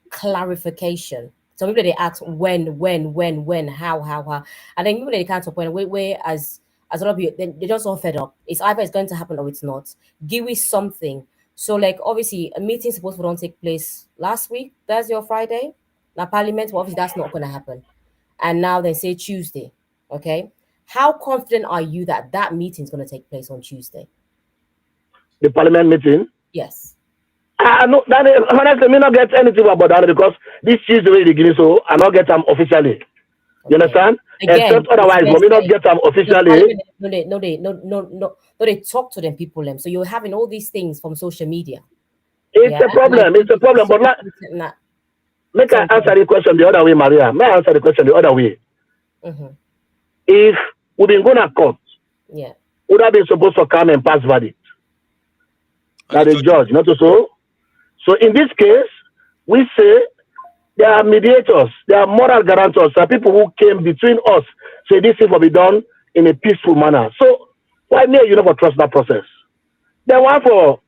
clarification. Some people they ask when, how. And then people they can't to a point where as a lot of you they just all fed up. It's either it's going to happen or it's not. Give me something. So like obviously a meeting supposed to don't take place last week, Thursday or Friday. Now Parliament, well, obviously that's not gonna happen. And now they say Tuesday. Okay. How confident are you that that meeting is going to take place on Tuesday? The Parliament meeting? Yes. No, that is, honestly, me not get anything about that because this Tuesday really beginning, so I not get them officially. Okay. You understand? Again, except otherwise, but me not get them officially. No, they talk to them people them. So you're having all these things from social media. It's a problem. It's a problem. But make I answer the question the other way, Maria. May I answer the question the other way? Mm-hmm. If we've been going to court, would have been supposed to come and pass verdict? That the judge, not so. So in this case, we say there are mediators, there are moral guarantors, there are people who came between us, say this thing will be done in a peaceful manner. So why may you never trust that process? They want for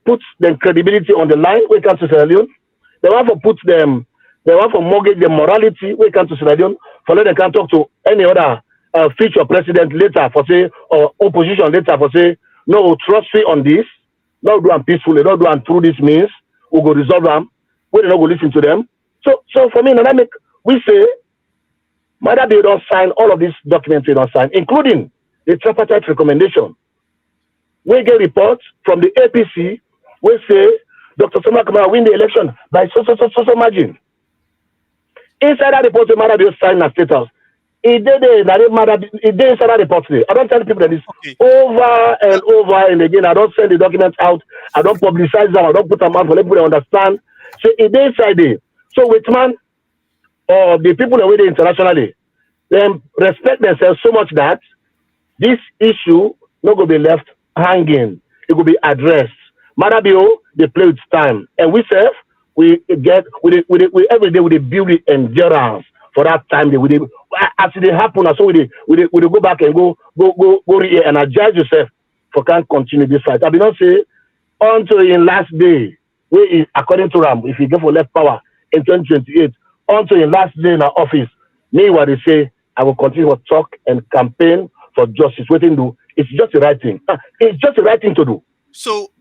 put them credibility on the line when it comes to Sierra Leone. They want for mortgage the morality when it comes to Sierra Leone, for let them can talk to any other future president later for say or opposition later for say no trust me on this, not do them peacefully, not do them through this means, we go resolve them, we don't go listen to them. So for me, we say Mother they don't sign all of these documents they don't sign, including the tripartite recommendation. We get reports from the APC, we say Dr. Samuel Kamara win the election by so margin. Inside that report, the Mother they sign a status. It did inside that report today. I don't tell people that this over and over and again. I don't send the documents out. I don't publicize them. I don't put them out for everybody to understand. So it is inside there. So Whitman or the people that wait internationally, they respect themselves so much that this issue not going to be left hanging. It will be addressed. Madabio, they play with time. And we say we every day we build the endurance for that time. As it happen, so we go back and go and adjust yourself for can't continue this fight. I will not say until in last day, we according to Ram, if you go for left power in 2028, until in last day in our office, me what they say, I will continue to talk and campaign for justice. Waiting to do, it's just the right thing. It's just the right thing to do. So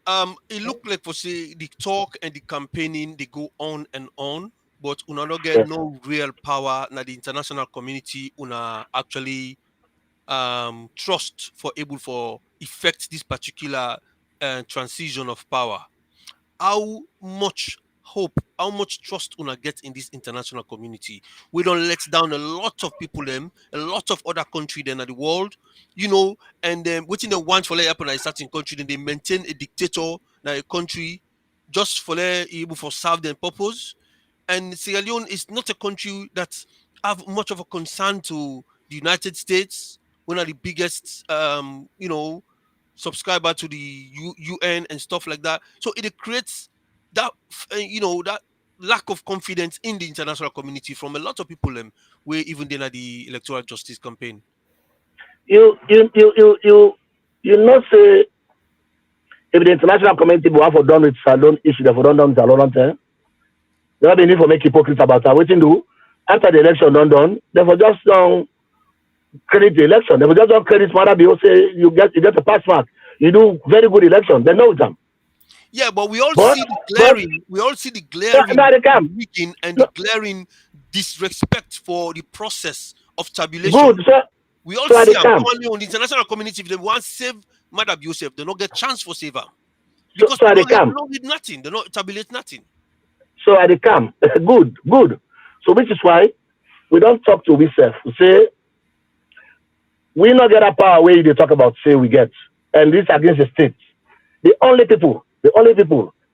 it looked like for say the talk and the campaigning they go on and on, but una not get no real power. Now the international community una actually trust for able for effect this particular transition of power. How much hope, how much trust una get in this international community? We don't let down a lot of people, them, a lot of other country then at the world, and waiting the want for let happen at a certain country, then they maintain a dictator na a country just for able for serve their purpose. And Sierra Leone is not a country that have much of a concern to the United States, one of the biggest, subscriber to the UN and stuff like that. So it creates that, that lack of confidence in the international community from a lot of people, where even then at the electoral justice campaign. You know, say if the international community will have done with Salon issue, they have done Salon time. There be need for make hypocrites about that. Waiting do after the election done, they for just credit the election. They for just don't credit Marabio, say you get a pass mark. You do very good election. They know them. Yeah, but we all see the glaring weakening and the glaring disrespect for the process of tabulation. Good, sir. We all see them only on the international community. If they want to save Madam Yosef, they don't get chance for save her. Because they don't need nothing. They don't tabulate nothing. So they come. Good. So which is why we don't talk to ourselves. We say we not get a power where they talk about say we get. And this against the state. The only people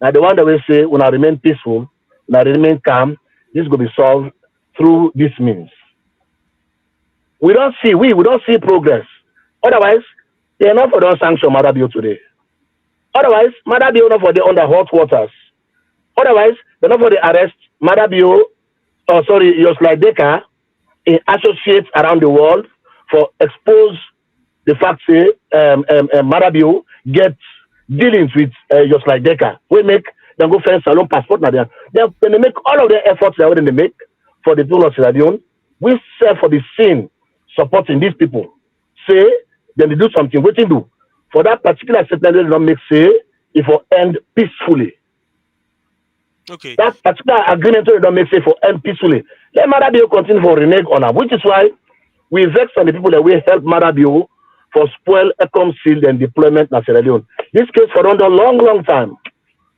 now the one that will say when I remain peaceful, when I remain calm, this will be solved through this means. We don't see progress. Otherwise, they are not for the sanction Madabio today. Otherwise, Madabio not for the under hot waters. Otherwise, they're not for the arrest Madabio, Yoslai Deka in associates around the world for expose the fact say Madabio gets dealings with Yoslai Deka. We make them go find Salon passport now. When they make all of their efforts that they make for the people of Sierra Leone, we serve for the scene supporting these people. Say then they do something. What they do for that particular settlement, they don't make say it will end peacefully. Okay. That particular agreement don't make say for end peacefully. Let Madabio continue for renege on them, which is why we vex on the people that will help Madabio for spoil ECOM seal and deployment in Sierra Leone. This case for under long time.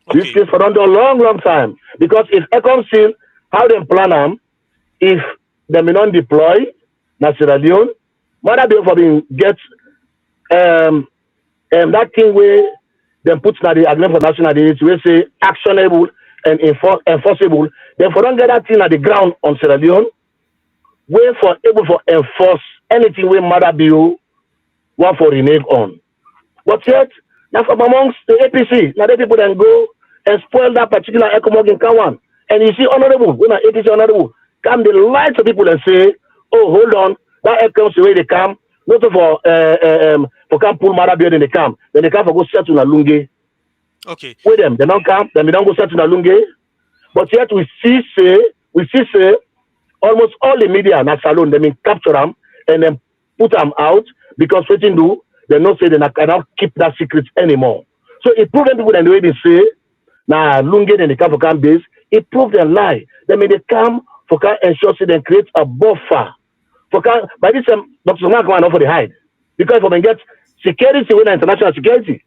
Okay. This case for under long time. Because if ECOM seal, how they plan them, if they may not deploy in Sierra Leone, Madabio for being get that thing where they put na the agreement for national identity, we say actionable and enforceable. Then for don't get that thing at the ground on Sierra Leone, we for able to enforce anything where Madabio want for renege on. But yet, now from amongst the APC, now the people then go and spoil that particular ECOMOG in Kawan. And you see honorable, when an APC honorable, come the lie to people and say, oh, hold on, that ECOMOG the way they come, not for come pull Madabio in the camp. Then they come for go settle in Lunge. Okay. With them, they don't come, then they don't go settle in Lunge. But yet we see say almost all the media in Salon, they mean capture them and then put them out because what they do, they don't say they cannot keep that secret anymore. So it proved people that the way they say, now Lunge and the come for camp base, it proved their lie. They may they come for can ensure so they create a buffer. For can, by this time, Dr. Soma come out for the hide. Because for them get security with international security.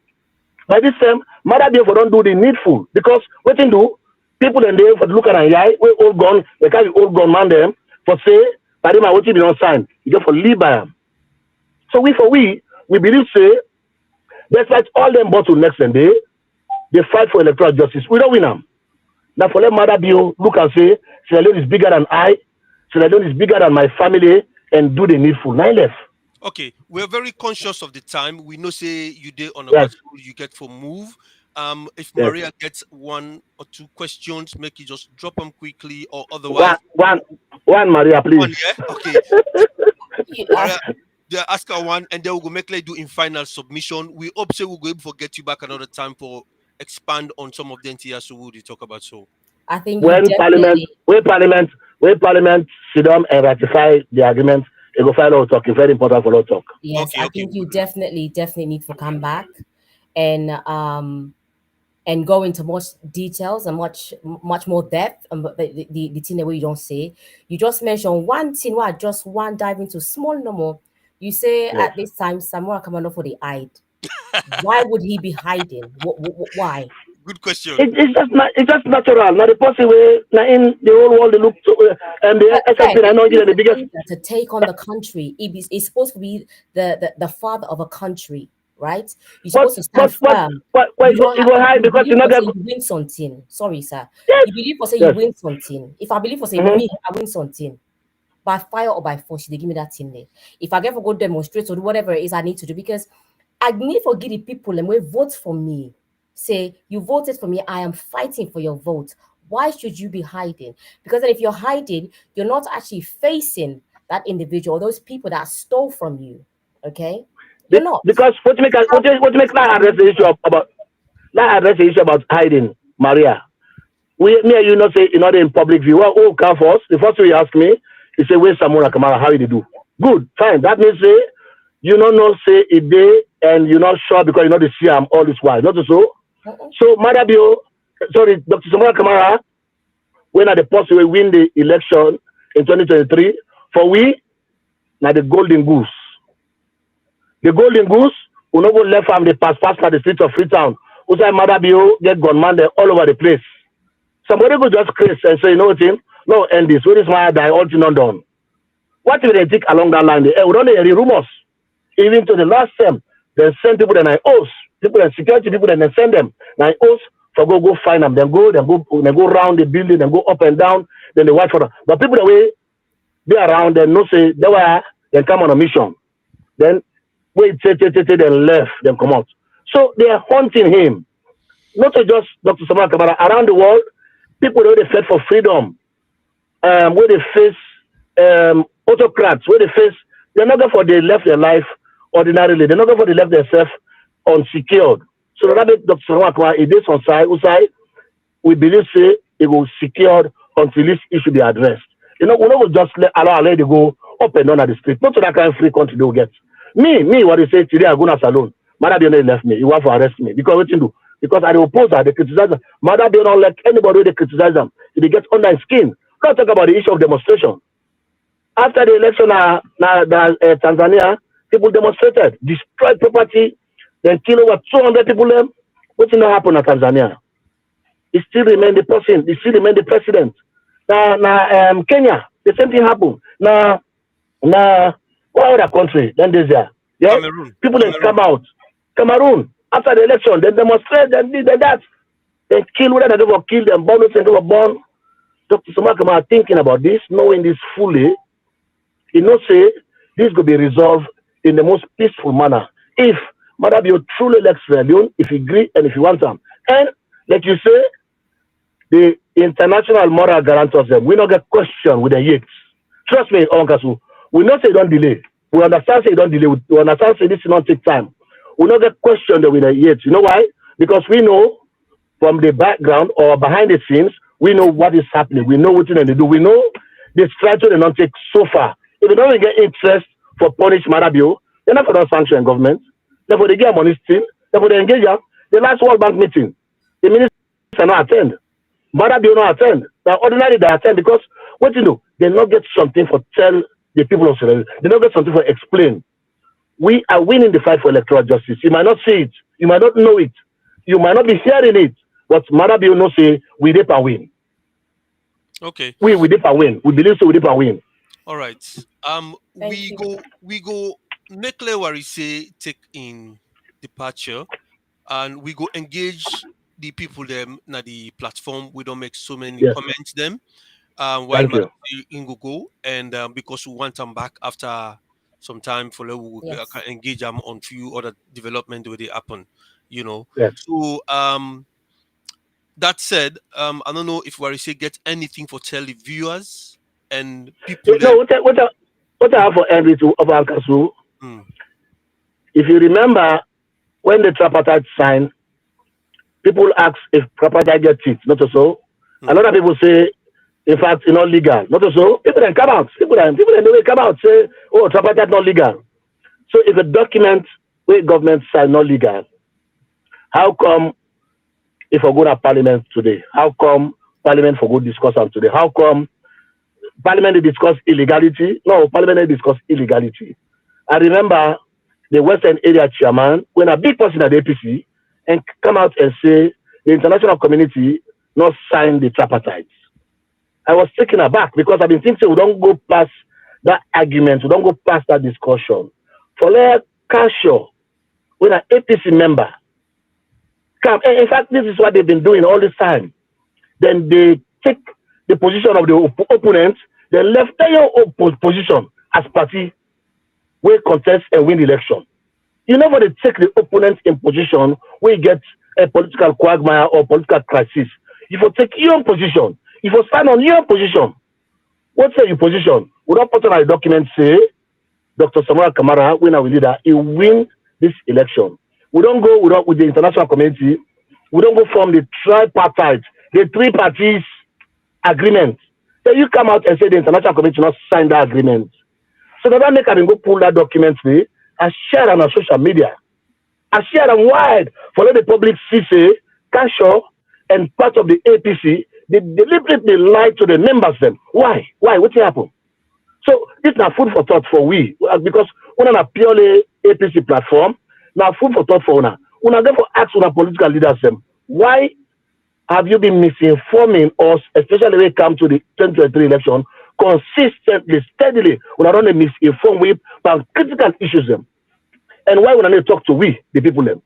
By this time, Madabio for don't do the needful. Because what they do, people in there for look at an eye, we all gone, they carry old gun man them for say, by them what you don't sign, you go for leave by them. So we believe say, despite all them bottlenecks and they fight for electoral justice. We don't win them. Now for let Madabio look and say, Sierra Leone is bigger than I, Sierra Leone is bigger than my family, and do the needful. 9 left. Okay, we're very conscious of the time. We know say you did on a patrol, you get for move. If Maria gets 1 or 2 questions, make you just drop them quickly, or otherwise. One, Maria, please. 1, yeah? Okay. Maria, they ask her 1, and then we'll go make like do in final submission. We hope say we'll go able to get you back another time for expand on some of the NTS so we talk about. So I think when Parliament sit down and ratify the agreement, it will find out talking. Very important for us talk. Yes, okay, I think you definitely need to come back and go into much details and much more depth. The thing that we don't say. You just mentioned one thing where I just want dive into small no more You say Yes. at this time, Samuel Kamano for the hide. Why would he be hiding? Why? Good question. It's just natural. Now the person way now in the whole world they look to and the But SSP I know if he's the a biggest. leader to take on the country, he's supposed to be the father of a country, right? You're But supposed to stand firm. you go hide You because you believe not for get say you win something. Sorry, sir. yes You believe for say you yes. win something. If I believe for say Mm-hmm. me, I win something. By fire or by force, they give me that thing there. If I get to go demonstrate or do whatever it is I need to do, because I need for give the people and we vote for me. Say you voted for me, I am fighting for your vote. Why should you be hiding? Because then if you're hiding, you're not actually facing that individual, those people that stole from you. Okay, you're not. Because what make that address the issue about hiding, Maria. Me and you not say in in public view. Well, oh, come first. The first thing you ask me, you say, where's Samura Kamara? How did you do? Good, fine. That means say you not say a day and you're not sure because you know the CM all this while. Not so. So Madabio, sorry, Dr. Samura Kamara, when at the post we win the election in 2023, for we now the golden goose. The golden goose will not go left from the pass na the streets of Freetown. Usai Madabio get gunman there all over the place. Somebody could just create and say, you know what, no, end this. When is my die, all not done. What will they take along that line? We don't hear any rumors. Even to the last term, they send people that I owe, people and security people that they send them. I owe for go find them. Then go around the building, then go up and down, then they watch for them. But people that way they around, they no say they were then come on a mission. Then wait, then left, then come out. So they are haunting him. Not just Dr. Samara Kamara, around the world, people where they fight for freedom, where they face autocrats, where they face, they're not going for they left their life ordinarily, they're not going for they left themselves unsecured. So that makes Dr. Samara Kamara, it is on side, we believe say it will secured until this issue be addressed. You know, we're not just allow it go up and down at the street. Not to that kind of free country they'll get. Me, what they say today, I go to salon. Mother Biona left me. You want to arrest me. Because what you do? Because I oppose her, they criticize them. Mother Biona like anybody they criticize them. They get under his skin. Let's talk about the issue of demonstration. After the election Tanzania, people demonstrated, destroyed property, then kill over 200 people. What did not happen in Tanzania? It still remain the person, it still remain the president. Kenya, the same thing happened. What other country? Then this year, yeah, Cameroon. people then come out. Cameroon after the election, they demonstrate, then did that, they kill whether they will kill them, born and they were born. Dr. Sumakama thinking about this, knowing this fully, he not say this could be resolved in the most peaceful manner. If Madabio truly elects Leon, if he agree and if he wants them, and like you say, the international moral guarantors them. We not get questioned with the Yates. Trust me, OrWanKasu. We not say don't delay. We understand say don't delay. We understand say this will not take time. We not get questioned with the Yates. You know why? Because we know from the background or behind the scenes, we know what is happening. We know what they do. We know the strategy they not take so far. If they don't get interest for punish Madabio, they're not for the sanction government. Therefore they get money still. Therefore they engage them. The last World Bank meeting, the minister not attend. Madabio not attend. Now ordinarily they attend because what you know, they not get something for tell the people of Sierra Leone. They not get something for explain. We are winning the fight for electoral justice. You might not see it. You might not know it. You might not be hearing it. But Madabio no say we dip and win. Okay. We dip and win. We believe so we dip and win. All right. We go Nekle Warissay take in departure and we go engage the people them na the platform. We don't make so many comments them. While Ingo go and because we want them back after some time for we can engage them on few other development where they happen, you know. Yes. So that said, I don't know if Warissay get anything for tell the viewers and people. No, what I have for Henry to OrWanKasu. If you remember when the tripartite signed, people ask if tripartite get it, not so. A lot of people say, in fact, it's not legal. Not so. People then come out. People then come out say, oh, tripartite not legal. So if a document where government sign not legal, how come if I go to Parliament today? How come Parliament for good discuss on today? How come Parliament they discuss illegality? No, Parliament they discuss illegality. I remember the Western area chairman, when a big person at the APC, and come out and say the international community not sign the tripartite. I was taken aback because I've been thinking we don't go past that argument, we don't go past that discussion. For let Kasho, when an APC member come, and in fact, this is what they've been doing all this time. Then they take the position of the opponent, they left their position as party, will contest and win the election. You never they take the opponent in position where you get a political quagmire or political crisis. If you take your own position, if you stand on your position, what's your position? We don't put on a document say Dr. Samara Kamara, when our leader, he win this election. We don't go with the international community. We don't go from the tripartite, the three parties agreement. Then you come out and say the international community not sign that agreement. So that make I go pull that document today and share it on social media. I share them wide for let the public see say Kasho and part of the APC they deliberately lie to the members them. Why? What happened? So this is not food for thought for we because we are a purely APC platform. Now food for thought for una. Una therefore ask una political leaders them why have you been misinforming us, especially when it comes to the 2023 election, consistently, steadily? We are only misinformed with about critical issues them. And why would I need to talk to we, the people them?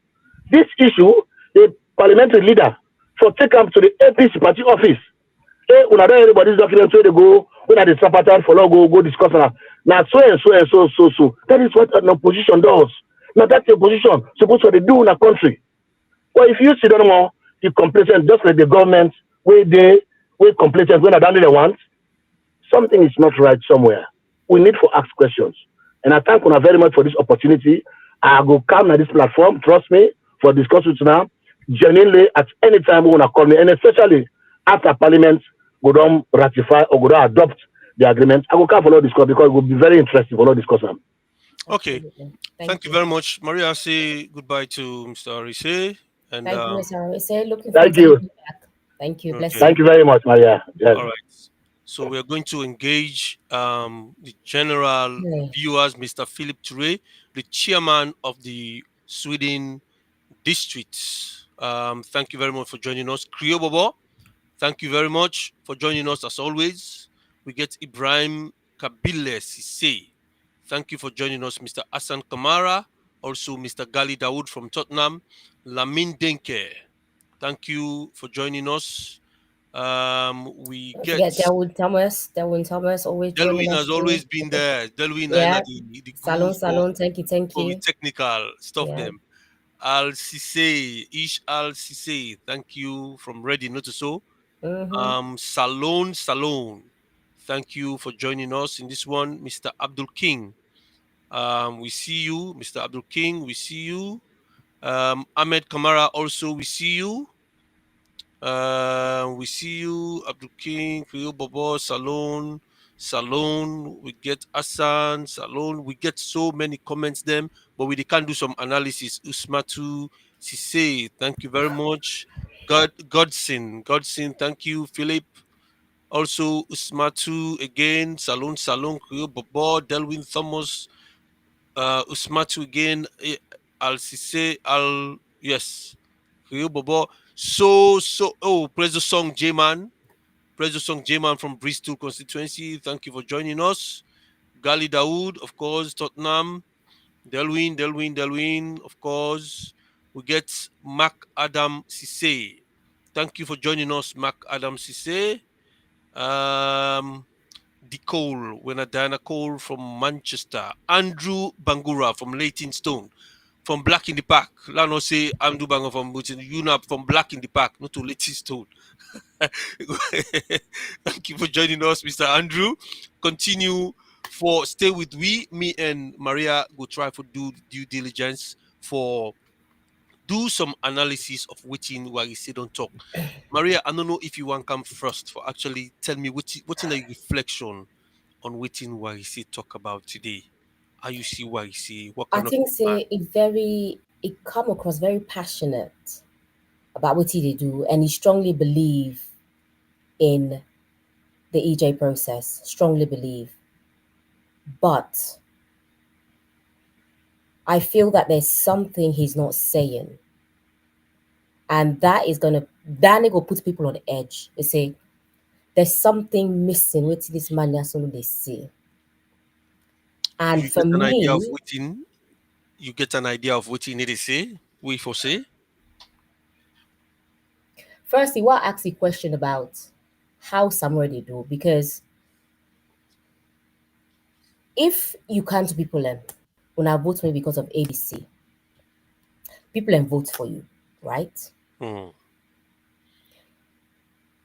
This issue, the parliamentary leader, for take up to the APC party office. Hey, when I don't everybody's document where they go, when I the tripartite for go discuss now so and so and so. That is what an opposition does. Now that's the opposition supposed to do in a country. Well, if you see them more, you complacent just like the government where complacent when I done they want, something is not right somewhere. We need to ask questions. And I thank you very much for this opportunity. I go come on this platform, trust me, for discussions now. Genuinely, at any time we want to call me, and especially after Parliament go down ratify or go down adopt the agreement, I will come for all discuss because it will be very interesting for all discussion. Okay. Thank you very much. Maria, say goodbye to Mr. Warissay. And Thank you, Mr. Warissay. Looking Thank forward to you. having you back. Thank you. Bless you. Thank you very much, Maria. Yes. All right. So we are going to engage the general viewers, Mr. Philip Toure, the chairman of the Sweden district. Thank you very much for joining us. Kriyo Bobo, thank you very much for joining us as always. We get Ibrahim Kabile Sise. Thank you for joining us, Mr. Hassan Kamara. Also, Mr. Gali Dawood from Tottenham. Lamin Denke, thank you for joining us. We get Delwyn Thomas always Delwyn joining us has always been there. Delwyn Yeah. the Salon, thank you. for the technical stuff Yeah. them. Al Sise, Ish Al Sise, thank you from Ready Not to So. Salon, thank you for joining us in this one. Mr. Abdul King, we see you. Mr. Abdul King, we see you. Ahmed Kamara, also we see you. We see you, Abdul King, Kriyo Bobo, Salon. We get Hassan, Salon. We get so many comments them, but we can't do some analysis. Usmatu, Sise, thank you very much. Godson, thank you. Philip, also Usmatu again. Salon, Kriyo Bobo, Delwyn Thomas, Usmatu again. Al Sise, yes. Kriyo Bobo. Praise the song J-Man from Bristol constituency. Thank you for joining us. Gali Dawood, of course, Tottenham. Delwyn, of course. We get Mac Adam Sise. Thank you for joining us, Mac Adam Sise. Cole, Diana Cole from Manchester. Andrew Bangura from Leytonstone. From Black in the Park. Let us say Andrew Bangura from UNAP from Black in the Park, not to Leytonstone. Thank you for joining us, Mr. Andrew. Stay with me and Maria go try for due diligence for do some analysis of waiting while you say don't talk. Maria, I don't know if you want to come first for actually tell me what's in the reflection on waiting while you say talk about today. How you see why you see what kind I think it come across very passionate about what they do, and he strongly believe in the EJ process, strongly believe. But I feel that there's something he's not saying, and that is gonna that nigga put people on the edge. They say there's something missing with this man. That's all they see. And You for get an idea of me, waiting. You get an idea of what they say. We for say. firstly, what I ask the question about how somewhere they do, because if you can't people when I vote for you because of ABC, people vote for you, right? Mm.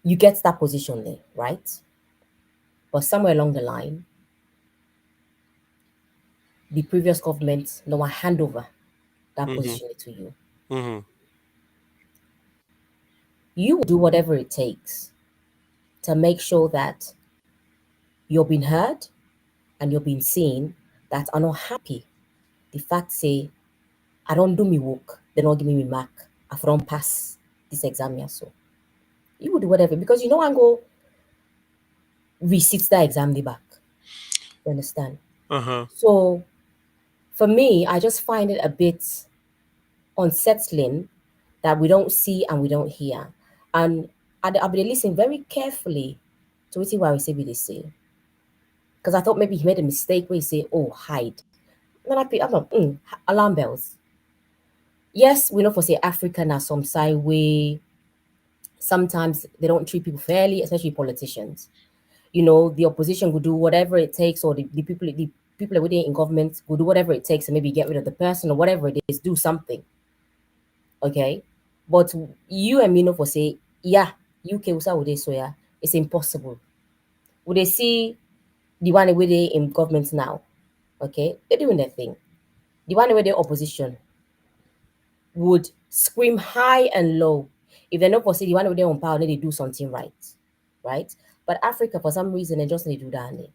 You get that position there, right? But somewhere along the line, the previous government no one hand over that Mm-hmm. position to you. Mm-hmm. You will do whatever it takes to make sure that you're being heard and you're being seen, that are not happy. The fact say, I don't do me work, they don't give me mark, I don't pass this exam here. So you will do whatever because you know I go resit that exam the back. You understand? Uh-huh. So for me, I just find it a bit unsettling that we don't see and we don't hear. And I'll be listening very carefully to what Warissay be they say. Because I thought maybe he made a mistake where he say, oh, hide. And then I'm like, alarm bells. Yes, we know for say Africa now some side way. Sometimes they don't treat people fairly, especially politicians. You know, the opposition will do whatever it takes, or the people within in government will do whatever it takes to maybe get rid of the person or whatever it is, do something. Okay. But you and me know for say, yeah, UK usa would they so yeah, it's impossible. Would they see the one where they in government now? Okay, they're doing their thing. The one where they opposition would scream high and low. If they're not for say the one where they're on power, then they do something right. Right? But Africa, for some reason, they just need to do that.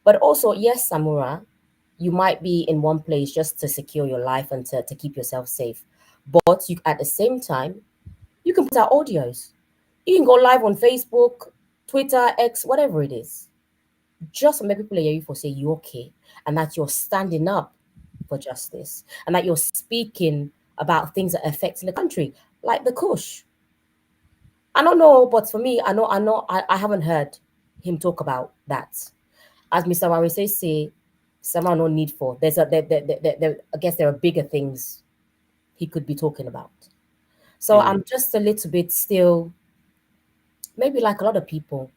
But also, yes, Samura, you might be in one place just to secure your life and to keep yourself safe. But you at the same time, you can put out audios. You can go live on Facebook, Twitter, X, whatever it is. Just to make people hear you for say you're okay and that you're standing up for justice and that you're speaking about things that are affecting the country, like the Kush. I don't know, but for me, I haven't heard him talk about that. As Mr. Warissay say, someone no need for. I guess there are bigger things he could be talking about. So Mm. I'm just a little bit still, maybe like a lot of people.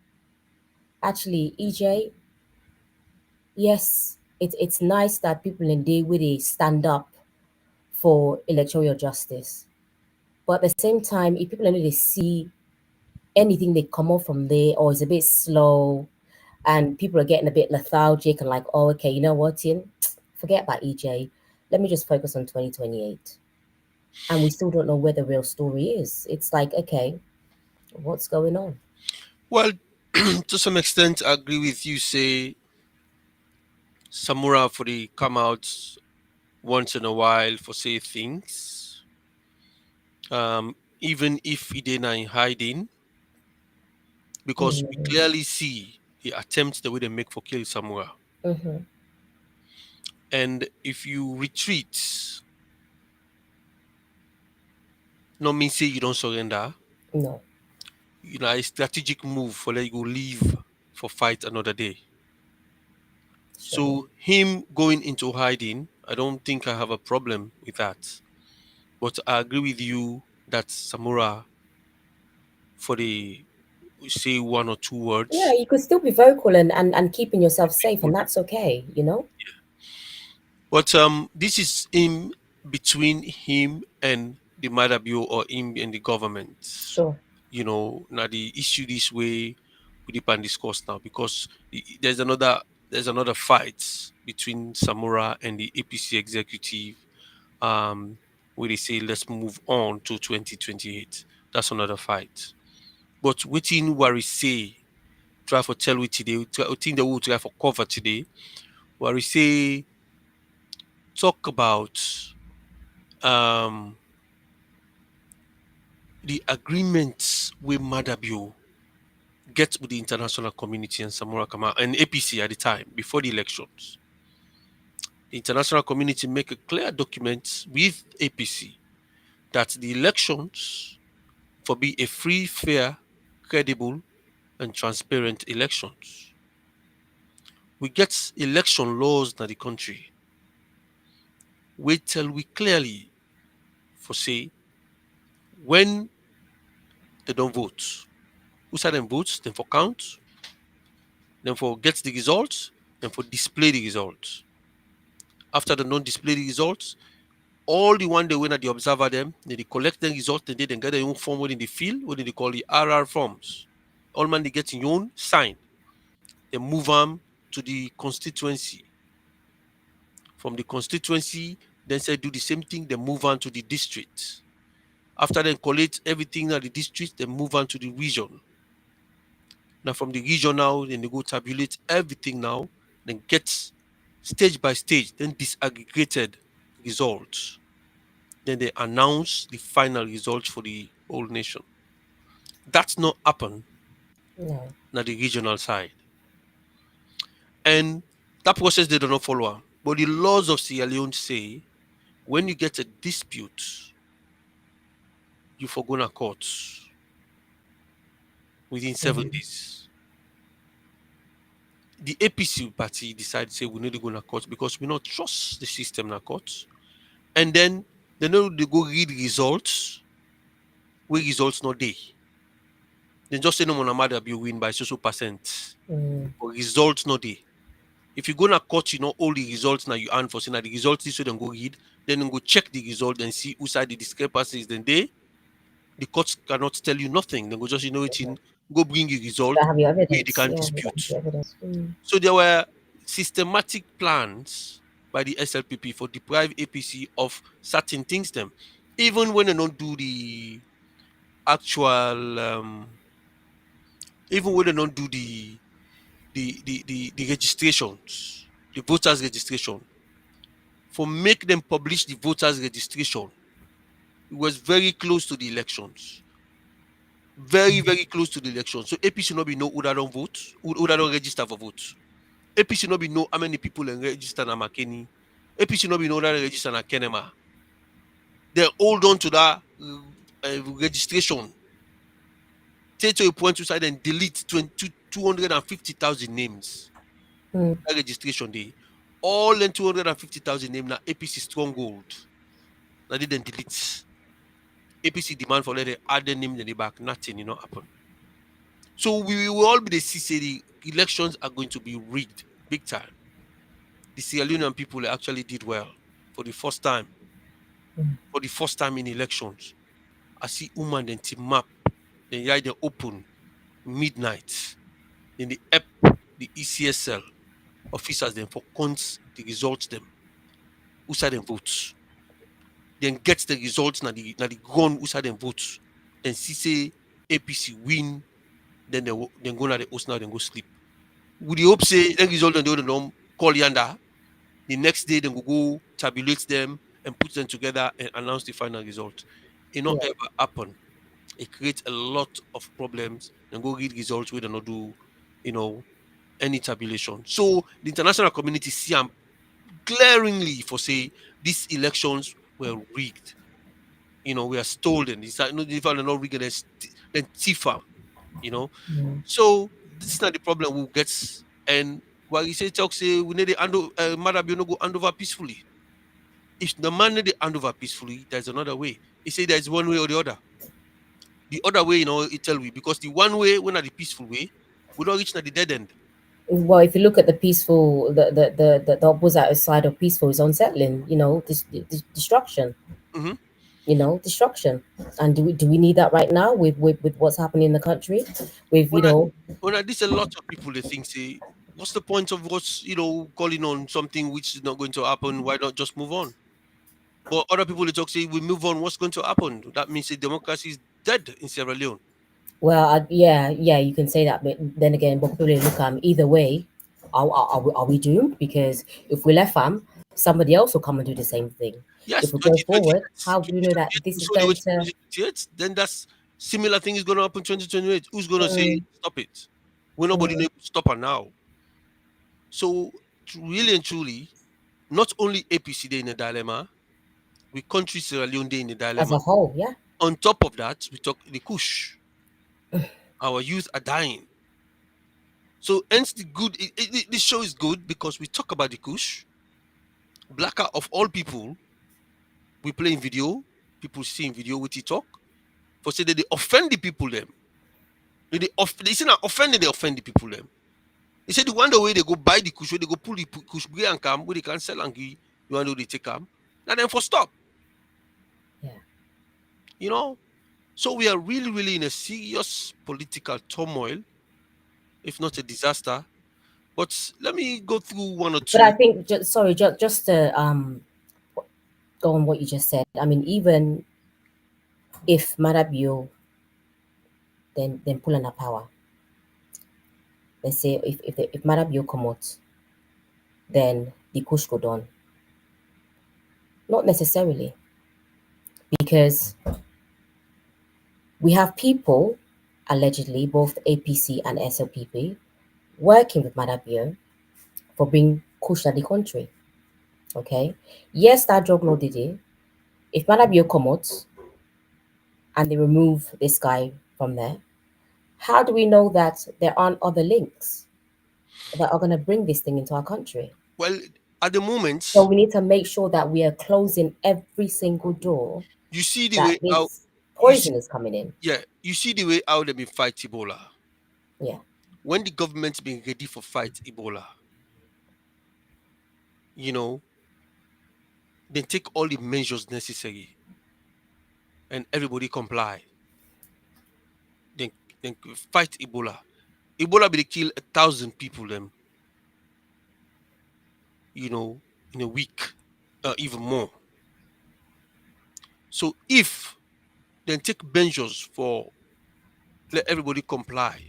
Actually, EJ, yes, it's nice that people in day where they stand up for electoral justice. But at the same time, if people only they see anything they come up from there or it's a bit slow and people are getting a bit lethargic and like, oh, okay, you know what, Tim? Forget about EJ. Let me just focus on 2028. And we still don't know where the real story is. It's like, okay, what's going on? Well, to some extent, I agree with you. Say Samura for the come out once in a while for say things. Even if he didn't in hiding, because we Mm-hmm. clearly see the attempts the way they make for kill Samura. Mm-hmm. And if you retreat, not mean say you don't surrender. No, You know, a strategic move for let you go leave for fight another day. sure. So him going into hiding, I don't think I have a problem with that. But I agree with you that Samura for the say one or two Yeah, words. you could still be vocal and keeping yourself safe, and that's okay, you know? But this is in between him and the Madabio or him and the government. Sure. You know, now the issue this way we dip and discuss now because there's another fight between Samura and the APC executive where they say let's move on to 2028. That's another fight. But waiting Warissay try for tell we today, think they will try for cover today. Warissay talk about um the agreements with Madabio get with the international community and Samura Kama and APC at the time before the elections. the international community make a clear document with APC that the elections for be a free, fair, credible, and transparent elections. We get election laws in the country. We tell we clearly for say when they don't vote, who side them votes, then for count, then for get the results, then for display the results. After they don't display the results, all the one they win at the observer them, then they collect the results, then they then get their own form within the field, what they call the RR forms. All man they get in your own sign. They move them to the constituency. From the constituency, then say do the same thing, they move on to the district. After they collect everything at the district, they move on to the region. Now from the region now, then they go tabulate everything now, then get stage by stage, then disaggregated results. Then they announce the final results for the whole nation. That's not happen No. na the regional side. And that process they do not follow. But the laws of Sierra Leone say when you get a dispute, you for go to court within 7 days. The APC party decided say we need to go to court because we not trust the system in court. And then they know they go read results where results not day. They just say no more matter be win by so percent. But results not day. If you go to court, you know all the results now you earn for saying that the results this way then go read, then you go check the result and see who side the discrepancies. Then the courts cannot tell you nothing. They go just it in, go bring your result Don't have your where they evidence. can Yeah, you don't have dispute. your evidence. So there were systematic plans by the SLPP for deprive APC of certain things them, even when they don't do the actual even when they don't do the registrations, the voters registration, for make them publish the voters registration. It was very close to the elections. Very close to the election. So APC no be know who that don't vote, who that don't register for vote. APC no be know how many people and register na Makeni. APC no be know that register na Kenema. They hold on to that registration. Take to a point to side and delete 250,000 names. That registration day. All them 250,000 names na APC stronghold. Now they then delete. APC demand for let them add the name in the back. Nothing, happen. So we will all be the say the elections are going to be rigged big time. The Sierra Leonean people actually did well for the first time. For the first time in elections. I see woman then team map. Then yeah, they open midnight. Then they help the ECSL officers then for counts the results them. Who side them votes. Then get the results na the gun who side them votes. Then see say APC win. Then go na the host now, then go sleep. Would you hope say the result and they don't call yanda? The next day they go tabulate them and put them together and announce the final result. It not ever happen. It creates a lot of problems. Then go read results where they not do, any tabulation. So the international community see them glaringly for say these elections were rigged. We are stolen. It's like if they're not rigged, then thief them. So this is not the problem we get. And while you say talk say we need to handle matter no go hand over peacefully. If the man need to hand over peacefully, there's another way. He say there's one way or the other. The other way, it tell we because the one way, when at the peaceful way, we don't reach at the dead end. Well, if you look at the peaceful, the opposite side of peaceful is unsettling. Destruction. Destruction. And do we need that right now with what's happening in the country? With When this a lot of people they think say, what's the point of what's calling on something which is not going to happen? Why not just move on? But other people they talk say we move on. What's going to happen? That means the democracy is dead in Sierra Leone. Well, yeah, you can say that, but then again, but people look either way, are we doomed? Because if we left somebody else will come and do the same thing. Yes, if we go forward, how do we know that this is going to? Then that's similar thing is going to happen 2028. Who's going to say stop it? We're nobody able to stop her now. So really and truly, not only APC they in a dilemma, we country Sierra Leone they in a As dilemma. a whole, yeah. On top of that, we talk the Kush. Our youth are dying. So hence the good. This show is good because we talk about the Kush. Blacker of all people, we play in video. People see in video with talk. For say that they offend the people them. They say not offended, they offend the people them. They say the one the way they go buy the Kush, where they go pull the Kush bring and come, where they can sell and give. You want to they take them. Now then for stop. Yeah. You know. So we are really, really in a serious political turmoil, if not a disaster. But let me go through one or two. But I think, just to go on what you just said. I mean, even if Marabio then pull on a power, let's say if Marabio come out, then the push go down. Not necessarily, because we have people, allegedly, both APC and SLPP, working with Marabio for bring Kush to the country. Okay? Yes, that drug law did it. If Marabio come out and they remove this guy from there, how do we know that there aren't other links that are going to bring this thing into our country? Well, at the moment, So we need to make sure that we are closing every single door you see the that way how this poison is coming in. yeah, you see the way how they been fight Ebola. Yeah. When the government's been ready for fight Ebola, you know, they take all the measures necessary, and everybody comply. Then fight Ebola. Ebola be they kill 1,000 people them. You know, in a week, even more. So if then take measures for let everybody comply,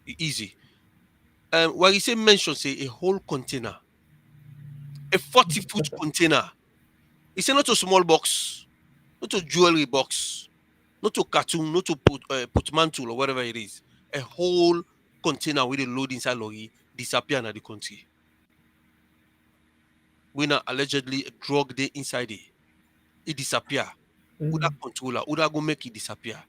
easy. What you say mention say a whole container, a 40-foot container. It's not a small box, not a jewelry box, not a cartoon, not a portmantle or whatever it is. A whole container with a load inside lorry disappear in the country. When allegedly a drug they inside it disappear. Who that controller, who that go make it disappear?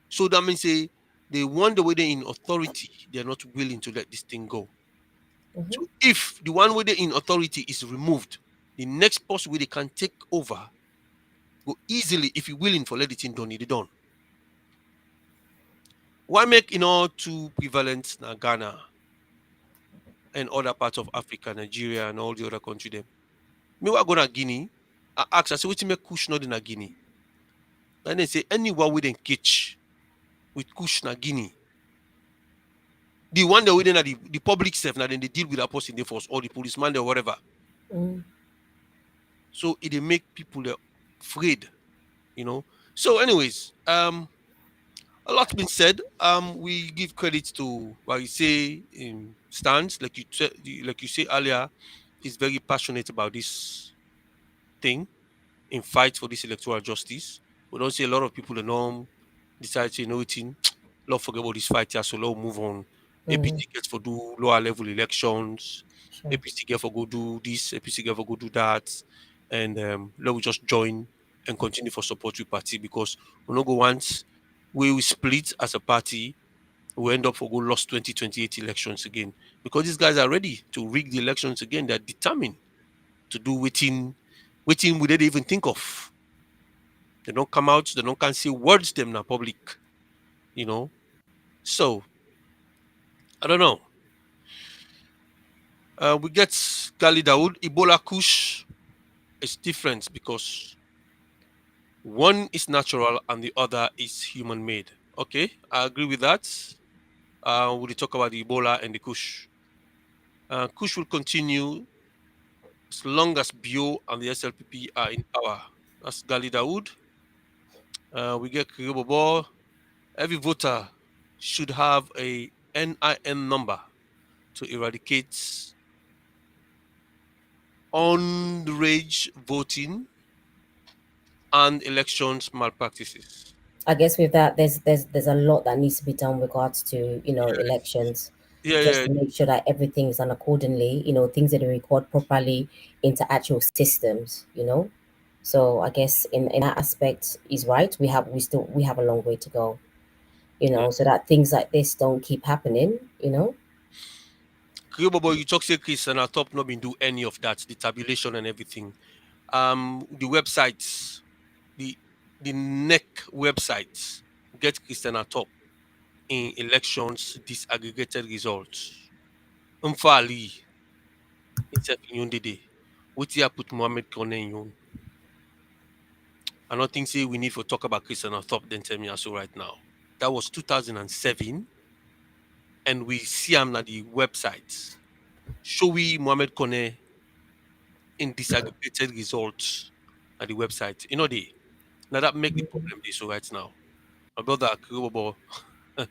So that means say they wonder whether in authority they're not willing to let this thing go. So if the one where they in authority is removed, the next person where they can take over go easily if you're willing for let the thing done, it done. Why make too prevalent na Ghana and other parts of Africa, Nigeria, and all the other countries them? Me wa go na Guinea, I ask, I say, what make Kush not in a Guinea? And they say anyone we then catch with Kush na Guinea. The one that we then the public self now then they deal with that person they force or the policeman or whatever. So it make people afraid, So, anyways, a lot been said. We give credit to Warissay in stands, like you say earlier, he's very passionate about this thing in fight for this electoral justice. We don't see a lot of people decide to love forget about this fight here, so let's move on. APC gets for do lower level elections. Sure. APC get for go do this. APC get for go do that, and let we just join and continue for support with party because we no go once we split as a party, we end up for go lost 2028 elections again because these guys are ready to rig the elections again. They're determined to do waiting we didn't even think of. They don't come out. They don't can say words them in public. So I don't know. We get Gali Dawood, Ebola Kush. It's different because one is natural and the other is human-made. Okay, I agree with that. We'll talk about the Ebola and the Kush. Kush will continue as long as Bio and the SLPP are in power. That's Gali Dawood. We get Kiribobo. Every voter should have a NIN number to eradicate underage voting and elections malpractices. I guess with that, there's a lot that needs to be done with regards to elections. Yeah, just yeah. to make sure that everything is done accordingly, things that are recorded properly into actual systems, So I guess in that aspect is right. We have a long way to go, Yeah. so that things like this don't keep happening. Boy, you talk say Chris and our top not been do any of that, the tabulation and everything. The websites, the the neck websites get Christian top in elections disaggregated results. Umfali itself in yonde day. What you put Mohamed Kone in yon. I don't think say we need to talk about Christian top then tell me so right now. That was 2007, and we see him at the websites. Show we Mohamed Kone in disaggregated results at the website. They now that make the problem this so right now. My brother Kirobo, I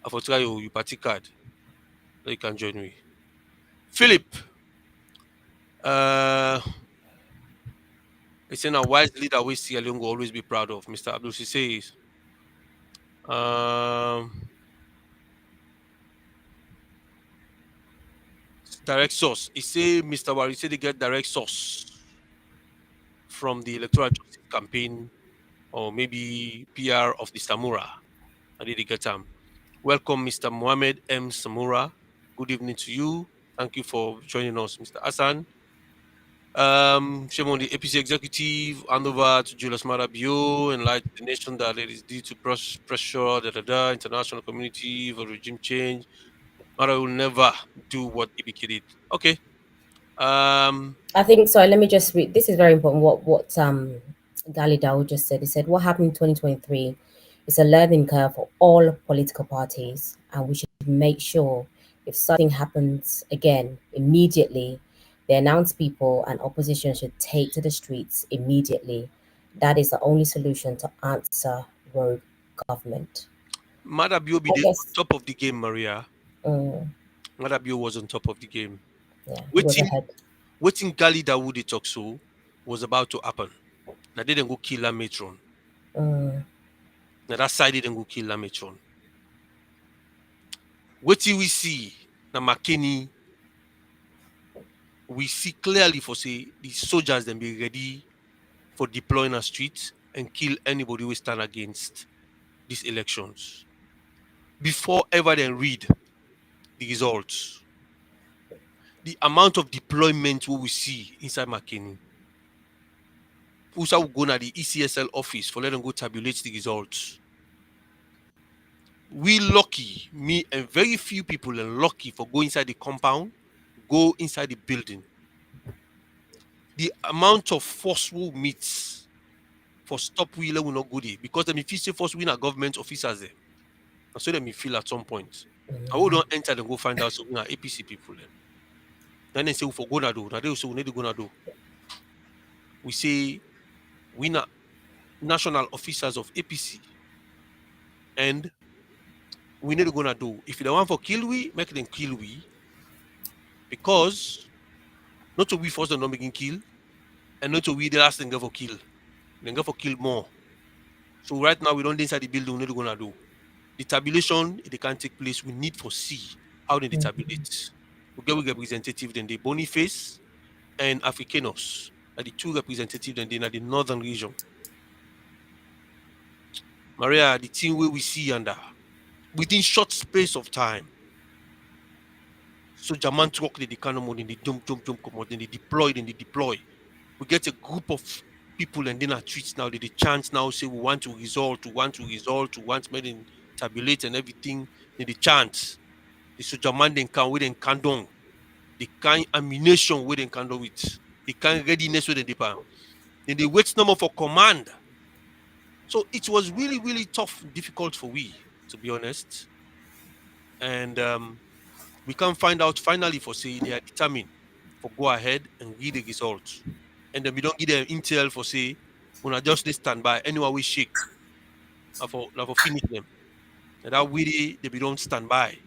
for try you party card. So you can join me. Philip, uh it's in a wise leader we see Along will always be proud of. Mr. Abdul says direct source. He say Mr. Warissay they get direct source from the electoral justice campaign or maybe PR of the Samura. I did get welcome, Mr. Mohamed M. Samura. Good evening to you. Thank you for joining us, Mr. Hassan. Shame on the APC executive, hand over to Julius Marabio, enlighten the nation that it is due to pressure, international community for regime change. Mara will never do what Ibiki did. Okay. I think so. Let me just read. This is very important. What Gali Dawo just said. He said, "What happened in 2023 is a learning curve for all political parties, and we should make sure if something happens again immediately, the announced people and opposition should take to the streets immediately. That is the only solution to answer rogue government." Marabio be I the on guess. top of the game, Maria. Mm, Marabio was on top of the game. yeah, he was Waiting, ahead. waiting Gali Dawood talk so was about to happen. Now they didn't go kill a matron. Mm, Now that side didn't go kill a matron. What till we see now McKinney, we see clearly for say the soldiers then be ready for deploying a street and kill anybody who stand against these elections. Before ever then read the results, the amount of deployment we will see inside McKinney. Usa will go to the ECSL office for let them go tabulate the results. We lucky, me and very few people are lucky for go inside the compound, go inside the building. The amount of force we meet for stop wheeler will not go there because them if you say force we are government officers there. And so them feel at some point. I will don't enter and go find out so we are APC people then. Then they say we for gonna do. Now they say we need to gonna do. We say we not national officers of APC and we need to gonna do. If they want for kill we, make them kill we. Because not to we force them not making kill, and not to we the last thing go for kill. They go for kill more. So right now we don't inside the building, we need to gonna do. The tabulation, if they can't take place, we need for see how they tabulate. We get representative, then the Boniface and Africanos are the two representatives, then they are the northern region. Maria, the team where we see under within short space of time. So German truck they kind of then they jump, come out, then they deploy. We get a group of people and then our tweets now, they chant now say we want to result, we want made in tabulate and everything, then they chant. The soldier man then can with candong, the kind ammunition with candong with, the kind readiness with the pan. Then they wait no more for command. So it was really, really tough, difficult for we, to be honest. And we can find out finally for say they are determined for go ahead and read the results. And then we don't give them intel for say when I just they stand by anywhere we shake for finish them. And that way they don't stand by.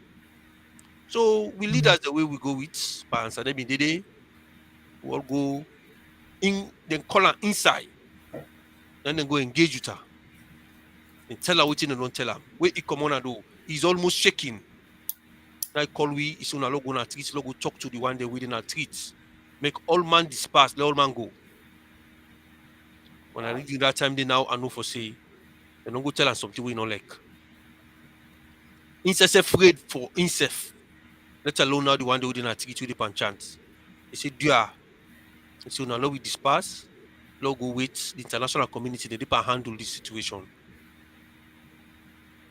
So we lead us the way we go with Pans and then they will go in then call her inside. Then go engage with her. And tell her what you don't tell her. Where he come on and do. He's almost shaking. I call we is una logo na treat, logo talk to the one they within a treat. Make all man disperse, let all man go. When I read that time, they now I know for say, they don't go tell us something we not like. Incest afraid for incest, let alone now the one they within a treat with the panchant. They say, dear, so now we disperse, logo wait, the international community, they can handle this situation.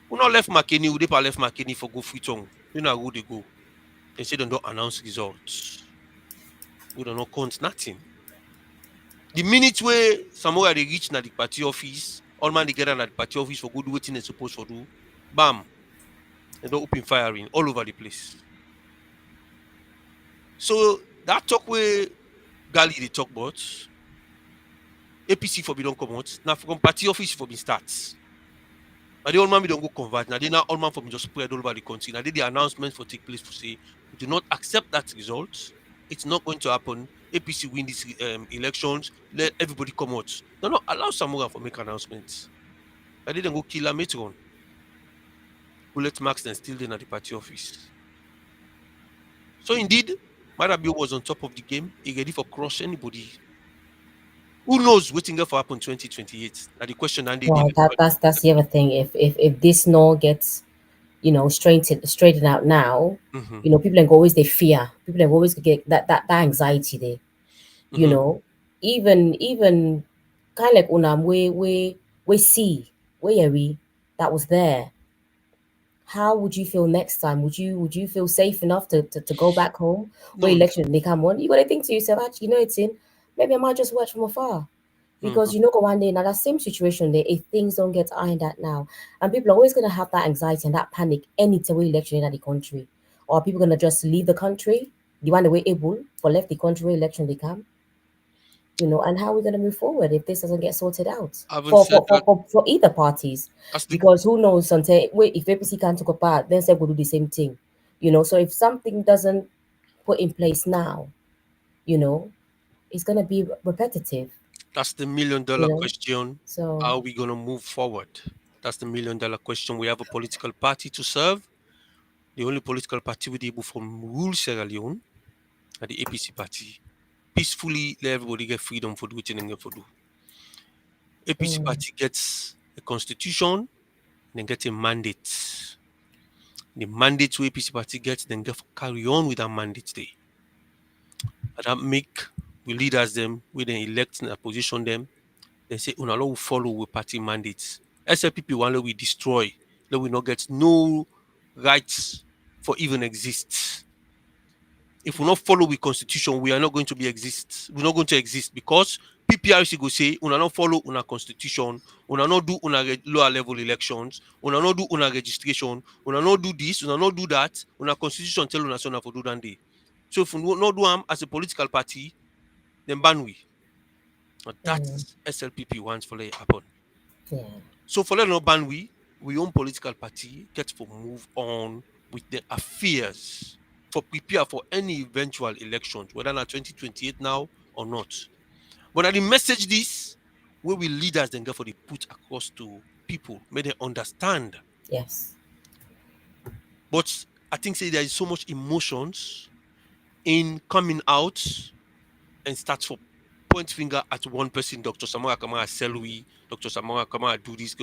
We not left McKinney, we left McKinney for go free tongue. You know who they go. They say they don't announce results. We don't know count nothing. The minute where somewhere they reach na the party office, all man together at the party office for good waiting they supposed to do, bam, they don't open firing all over the place. So that talk where Gali they talk about, APC for be don't come out, now from party office for be starts. Now the old man we don't go convert. Now they now all man for me just spread all over the country. Now the announcement for take place for say we do not accept that result. It's not going to happen. APC win these elections. Let everybody come out. No, allow Samora for make announcements. I didn't go kill a matron. Bullet marks then still in at the party office. So indeed, Marabio was on top of the game. He ready for crush anybody. Who knows waiting for happen 2028? Now the question and Well, that's the other thing. If this no gets, straightened out now, mm-hmm. People can always they fear. People can always get that anxiety there. Mm-hmm. Even kind of like unam we see where we that was there. How would you feel next time? Would you feel safe enough to go back home where No. election they come on? You gotta think to yourself, actually, it's in. Maybe I might just watch from afar. Because Mm-hmm. go one day now that same situation there, if things don't get ironed out now, and people are always gonna have that anxiety and that panic anytime we election in the country. Or are people gonna just leave the country? The one that we're able for left the country where election they come? And how are we going to move forward if this doesn't get sorted out Having for said for, for, that, for, for either parties? that's the Because who knows, sometimes if APC can't talk apart, then say we'll do the same thing. So if something doesn't put in place now, you know, it's going to be repetitive, that's the $1 million you know. question. So, How are we gonna move forward? That's the $1 million question. We have a political party to serve. The only political party with able from rule Sierra Leone are the APC party. Peacefully let everybody get freedom for doing what they for do. APC mm, party gets a constitution and then get a mandate. The mandate where APC party gets, then get carry on with that mandate day. And that make we leaders them, we then elect and position them. They say una will follow with party mandates. SLPP one let we destroy, let we not get no rights for even exist. If we not follow with constitution, we are not going to be exist. We're not going to exist because PPRC go say una not follow una constitution, una not do una lower level elections, una not do una registration, una not do this, una not do that, una constitution tell una for do that day. So if we not do them as a political party, then ban we. Now mm, that's SLPP wants for it happen. yeah, So for let not ban we own political party get to move on with the affairs for prepare for any eventual elections, whether not 2028 now or not. But I the message this where we leaders then get for the put across to people, make them understand. yes, But I think say there is so much emotions in coming out and start for point finger at one person, Dr. Samara Kamara Selwi, Dr. Samara Kamara do this,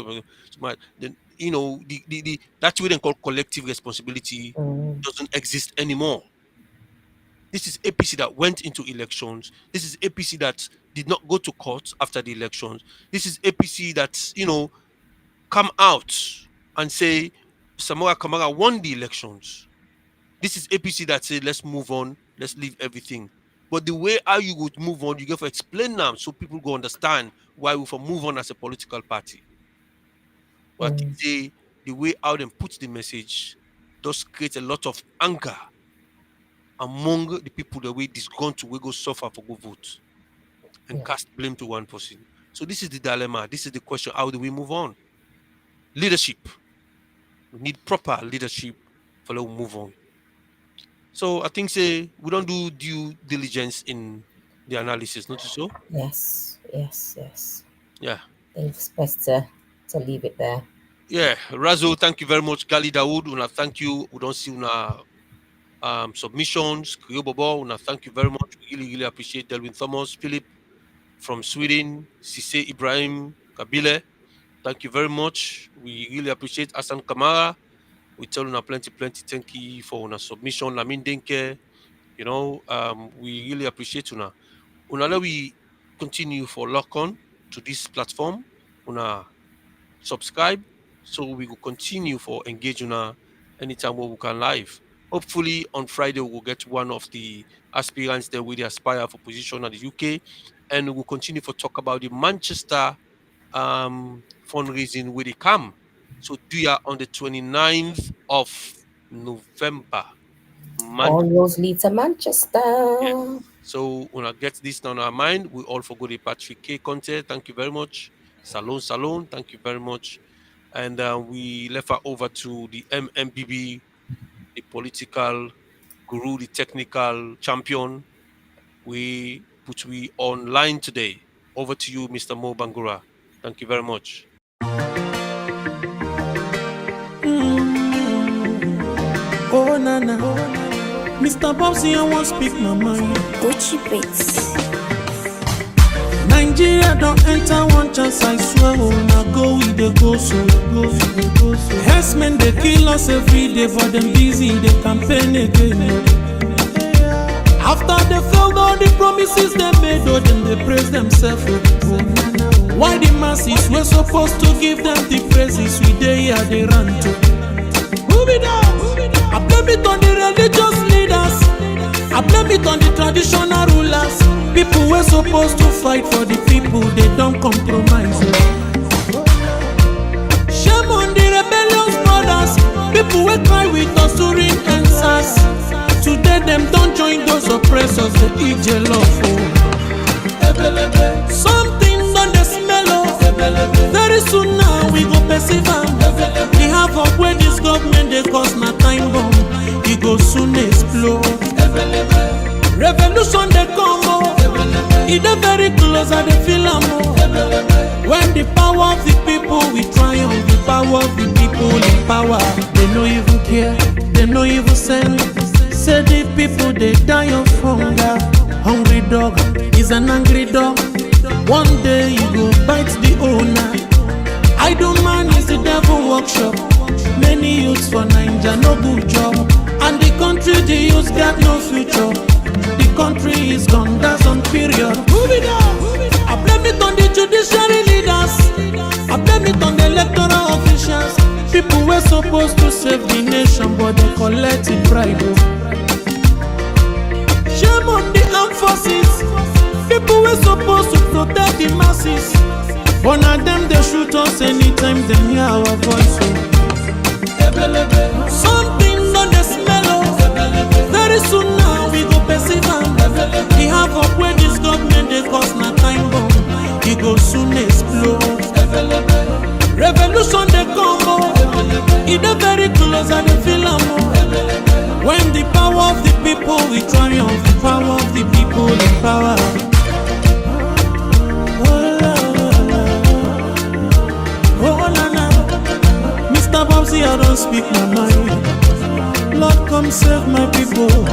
then the that way they call collective responsibility mm, doesn't exist anymore. This is APC that went into elections. This is APC that did not go to court after the elections. This is APC that come out and say Samara Kamara won the elections. This is APC that say let's move on, let's leave everything. But the way how you would move on, you have to explain them so people go understand why we for move on as a political party. But I think mm, the way how them put the message does create a lot of anger among the people that we disgone to we go suffer for go vote and yeah, cast blame to one person. So this is the dilemma. This is the question: how do we move on? Leadership. We need proper leadership for us to move on. So I think say we don't do due diligence in the analysis, not so? yes, yes, yes. Yeah. I think it's best to leave it there. Yeah. Razo, thank you very much. Gali Dawood, una thank you. We don't see una submissions. Kriobobo, una thank you very much. We really, really appreciate Delwin Thomas, Philip from Sweden, Sise Ibrahim Kabile. Thank you very much. We really appreciate Hassan Kamara. We tell una plenty, thank you for una submission. Lamin Denke, we really appreciate una. Let we continue for lock on to this platform. Una subscribe so we will continue for engage una anytime we can live. Hopefully on Friday we'll get one of the aspirants that we aspire for position at the UK, and we'll continue for talk about the Manchester fundraising where they come. So do ya on the 29th of November. All roads lead to Manchester. Yeah. So when I get this down our mind, we all forgo the Patrick K content. Thank you very much. Salon. Thank you very much. And we left her over to the MMBB, the political guru, the technical champion. We put we online today. Over to you, Mr. Mo Bangura. Thank you very much. Oh, Nana. Mr. Bobsy, I want to speak my mind. Gucci Beats. Nigeria don't enter one chance, I swear. Oh, now go with the go so. Herdsmen, they kill us every day, but them busy, they campaign again. After they failed all the promises they made, oh, then they praise themselves. Why the masses were supposed to give them the praises we they here they run to? Move it down. I blame it on the religious leaders. I blame it on the traditional rulers. People were supposed to fight for the people, they don't compromise. Shame on the rebellious brothers. People will cry with us during answers. Today them don't join those oppressors, they eat jollof. Something on the smell of. Very soon now we go perceive. The half of where this government they cause na time bomb. It go soon explode. Revolution they come oh. It is very close and they feel more. When the power of the people we triumph, the power of the people in power. They no even care, they no even send. Say the people they die of hunger. Hungry dog is an angry dog. One day you go bite the owner. Idle man is the devil workshop. Many youths for Nigeria no good job. And the country the youths got no future. The country is gone, that's on period. Move it up. I blame it on the judiciary leaders. I blame it on the electoral officials. People were supposed to save the nation, but they collected bribe. Shame on the armed forces. People were supposed to protect the masses. But now them they shoot us anytime they hear our voice. Something on the smell of. Very soon now we go perceive. The half of where this government they cause na time bomb. It go soon explode. Revolution they come oh. It is very close and they feel more. When the power of the people we triumph, the power of the people in power. Mr. Bobsy, I don't speak my mind. Lord, come save my people.